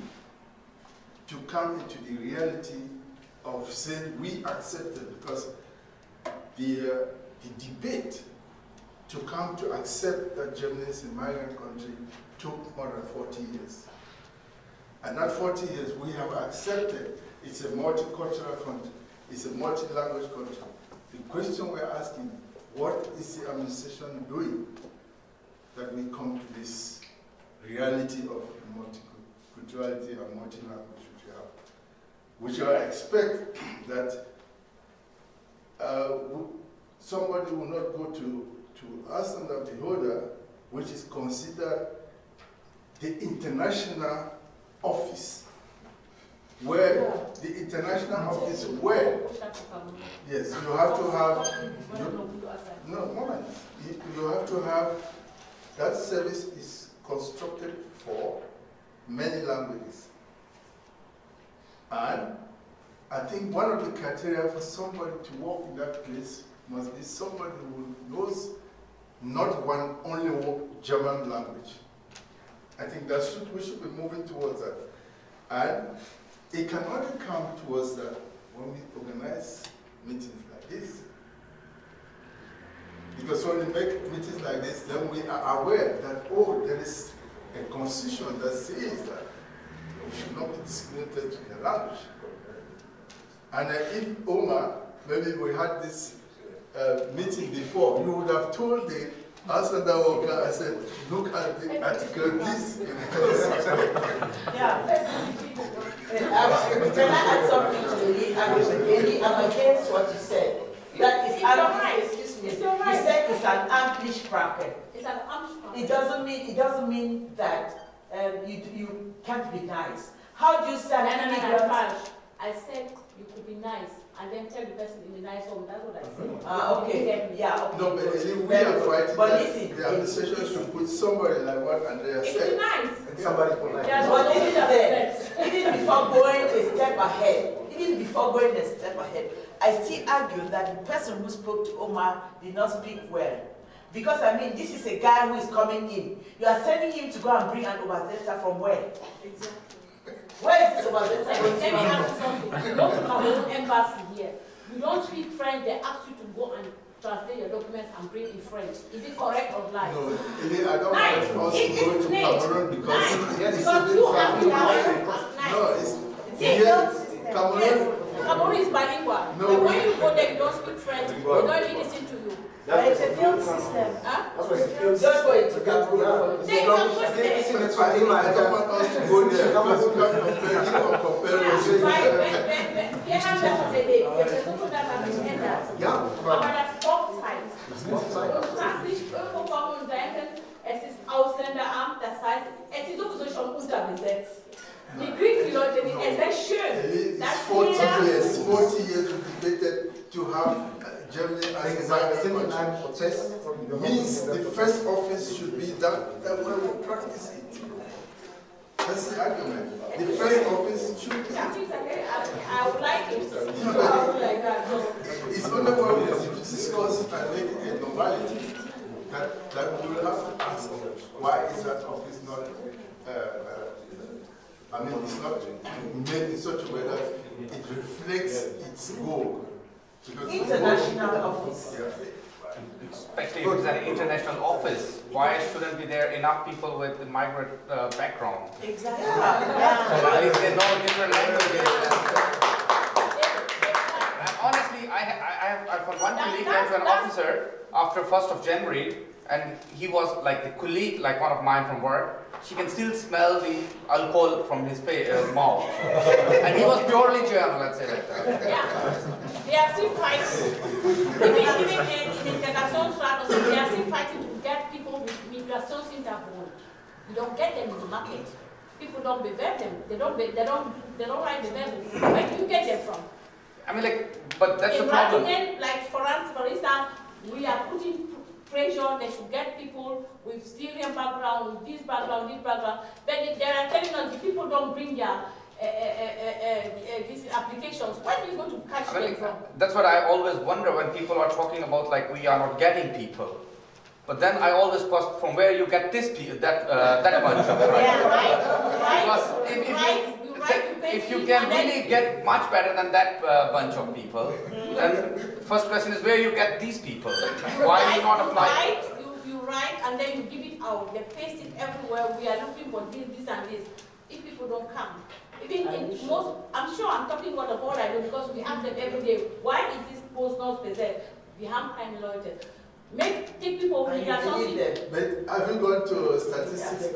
to come into the reality of saying we accept it? Because the debate to come to accept that Germany is a migrant country took more than 40 years. And that 40 years we have accepted it's a multicultural country, it's a multi-language country. The question we're asking, what is the administration doing that we come to this reality of multiculturality and multi-language which we have? Which I expect that somebody will not go to Asanda Beholder, which is considered the international office, where the international office where, yes, you have to have, you have to have, that service is constructed for many languages. And I think one of the criteria for somebody to work in that place must be somebody who knows not only German language. I think we should be moving towards that. And it can only come towards that when we organize meetings like this. Because when we make meetings like this, then we are aware that, oh, there is a constitution that says that we should not be discriminated to their language. And if Omar, maybe we had this meeting before, you would have told the Asanda worker, I said, look at the article this. Yeah. Can I add something to this? I'm against what you said. That is, excuse me, you said it's an Mehrsprachigkeit. It's an Mehrsprachigkeit. It doesn't mean that you can't be nice. How do you say I said you could be nice and then tell the person in the nice home. That's what I said. Okay. Yeah. Okay. No, but we are fighting but that listen, the administration should put somebody like what Andrea said. It's nice. And somebody polite. Even before going a step ahead, I still argue that the person who spoke to Omar did not speak well. Because I mean, this is a guy who is coming in. You are sending him to go and bring an Übersetzer from where? Exactly. Where is this Übersetzer? Let me ask you something. You go to Cameroon embassy here. You don't speak French, they ask you to go and translate your documents and bring in French. Is it correct or not? No, I don't want us to go to Cameroon because you have to have no, it's Cameroon. Cameroon is bilingual. No, but when you go there, you don't speak French. They don't even listen to you. It's a field system. Huh? Just go into Cameroon. They don't put it. I don't want us to go there because you can't compare Aber das Boxheit. Du kannst nicht irgendwo kommen und denken, es ist Ausländeramt, das heißt, es ist sowieso schon unterbesetzt. Die kriegen die Leute nicht, es wäre schön. It's 40 years we debated to have Germany as a migrant country. Means the first office should be that way we practice it. That's the argument. The first office should be. I would like it. I would like that. It's only when we discuss it and make it a normality that we will have to ask why is that office not, it's not made in such a way that it reflects its goal. International office. Especially if it's an international office, why shouldn't be there enough people with a migrant background? Exactly. So at least they know different languages. And honestly, I for one believe that an officer after 1st of January and he was like the colleague, like one of mine from work. She can still smell the alcohol from his mouth. And he was purely German, let's say like that. Yeah. They are still fighting. Even in Integrationsrat, they are still fighting to get people with Migrationshintergrund. You don't get them in the market. People don't bewerb them. They don't write the verbal. Where do you get them from? I mean, like, but that's the problem. Like for instance, we are putting pressure. They should get people with Syrian background, with this background, But they are telling us the people don't bring their these applications. Where are you going to catch them from? That's what I always wonder when people are talking about, like, we are not getting people. But then I always question from where you get this that bunch of right. Yeah, right. Because if you can really get much better than that bunch of people, then first question is where you get these people. Why are you not applying? You write and then you give it out. They paste it everywhere. We are looking for this and this. If people don't come, even in most, I'm sure I'm talking about the whole idea because we ask them every day, why is this post not possessed? We have kind of loyalty. Take people with migration. But have you gone to statistics to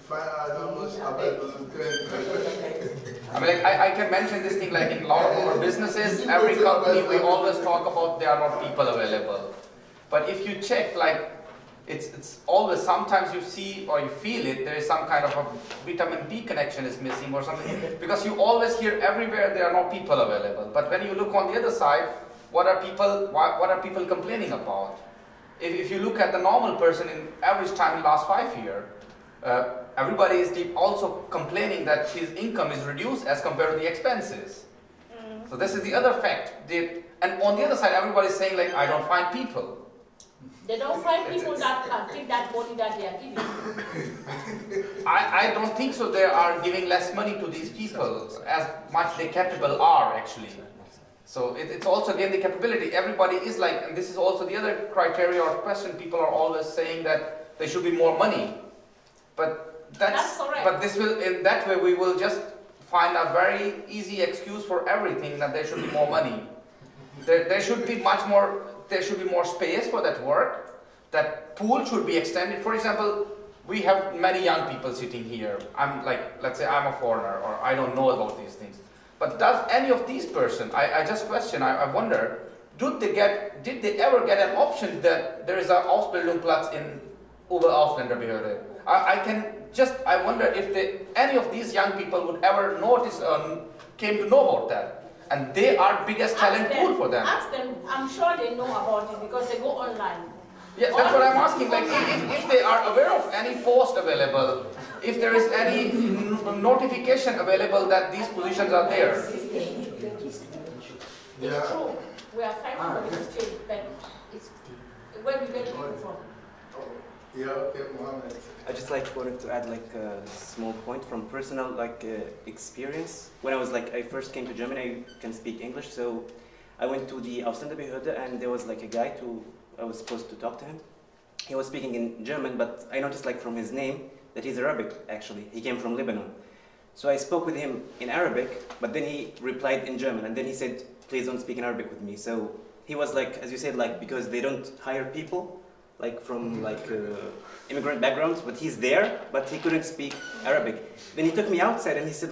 find out how much about those I mean, like, I can mention this thing, like in a lot of our businesses, every company, we always talk about there are not people available. But if you check, like, it's always, sometimes you see or you feel it, there is some kind of a vitamin D connection is missing or something. Because you always hear everywhere there are no people available. But when you look on the other side, what are people complaining about? If you look at the normal person in average time in last 5 years, everybody is also complaining that his income is reduced as compared to the expenses. So this is the other fact. And on the other side, everybody is saying, like, I don't find people. They don't find people that can take that money that they are giving. I don't think so. They are giving less money to these people as much they capable are actually. So it's also again the capability. Everybody is like, and this is also the other criteria or question. People are always saying that there should be more money, but that's correct. But this will, in that way, we will just find a very easy excuse for everything that there should be more money. There should be much more. There should be more space for that work. That pool should be extended. For example, we have many young people sitting here. I'm like, let's say I'm a foreigner or I don't know about these things. But does any of these persons, I just question, I wonder, did they ever get an option that there is a Ausbildungsplatz in Oberausländerbehörde? I wonder if any of these young people would ever notice, came to know about that. And they are biggest talent pool for them. Ask them, I'm sure they know about it because they go online. Yeah, that's what I'm asking. Like, if they are aware of any post available, if there is any notification available that these positions are there. Yeah. It's true. We are fighting for this change, but it's where we get people from. Yeah, okay, Mohammed. I just wanted to add a small point from personal experience. When I first came to Germany, I can speak English, so I went to the Ausländerbehörde and there was a guy I was supposed to talk to him. He was speaking in German, but I noticed from his name that he's Arabic actually. He came from Lebanon. So I spoke with him in Arabic, but then he replied in German and then he said, please don't speak in Arabic with me. So he was as you said, because they don't hire people from immigrant backgrounds, but he's there, but he couldn't speak Arabic. Then he took me outside and he said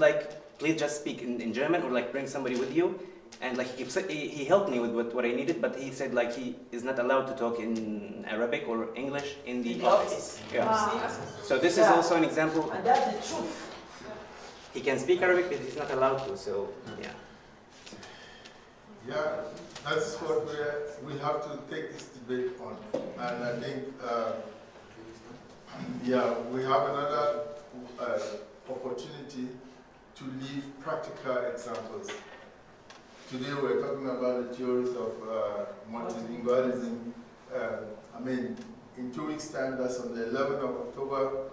please just speak in German or bring somebody with you. And he helped me with what I needed, but he said he is not allowed to talk in Arabic or English in the office. Yeah. Wow. So this is also an example. And that's the truth. He can speak Arabic, but he's not allowed to. So yeah. Yeah, that's what we have to take this debate on, and I think we have another opportunity to leave practical examples. Today we're talking about the theories of multilingualism. In 2 weeks' time, that's on the 11th of October,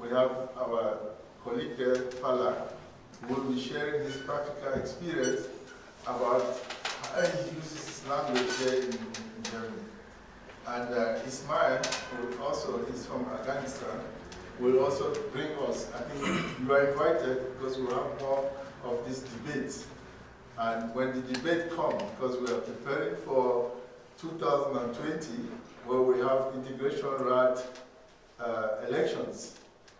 we have our colleague there, Pala, who will be sharing his practical experience about how he uses his language here in Germany. And Ismail, he's from Afghanistan, will also bring us, I think you are invited because we'll have more of these debates. And when the debate comes, because we are preparing for 2020, where we have integration right elections.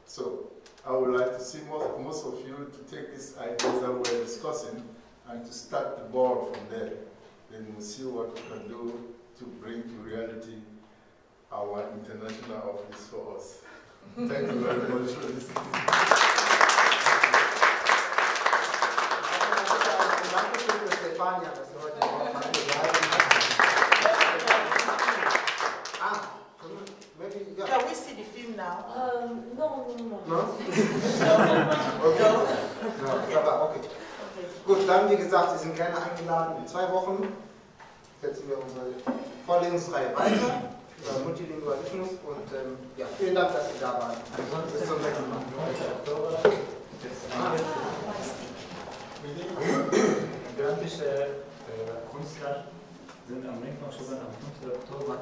So I would like to see most of you to take these ideas that we're discussing and to start the ball from there. Then we'll see what we can do to bring to reality our international office for us. Thank you very much for listening. Stefania, das wir heute Morgen mal maybe, yeah. Can we see the film now? No? No? Okay. No, aber okay. Gut, dann wie gesagt, Sie sind gerne eingeladen. In 2 Wochen setzen wir unsere Vorlesungsreihe weiter über Multilingualismus und ja, vielen Dank, dass Sie da waren. Bis zum nächsten Mal. Migrantische Künstler sind am Denkmalschuppen am 5. Oktober.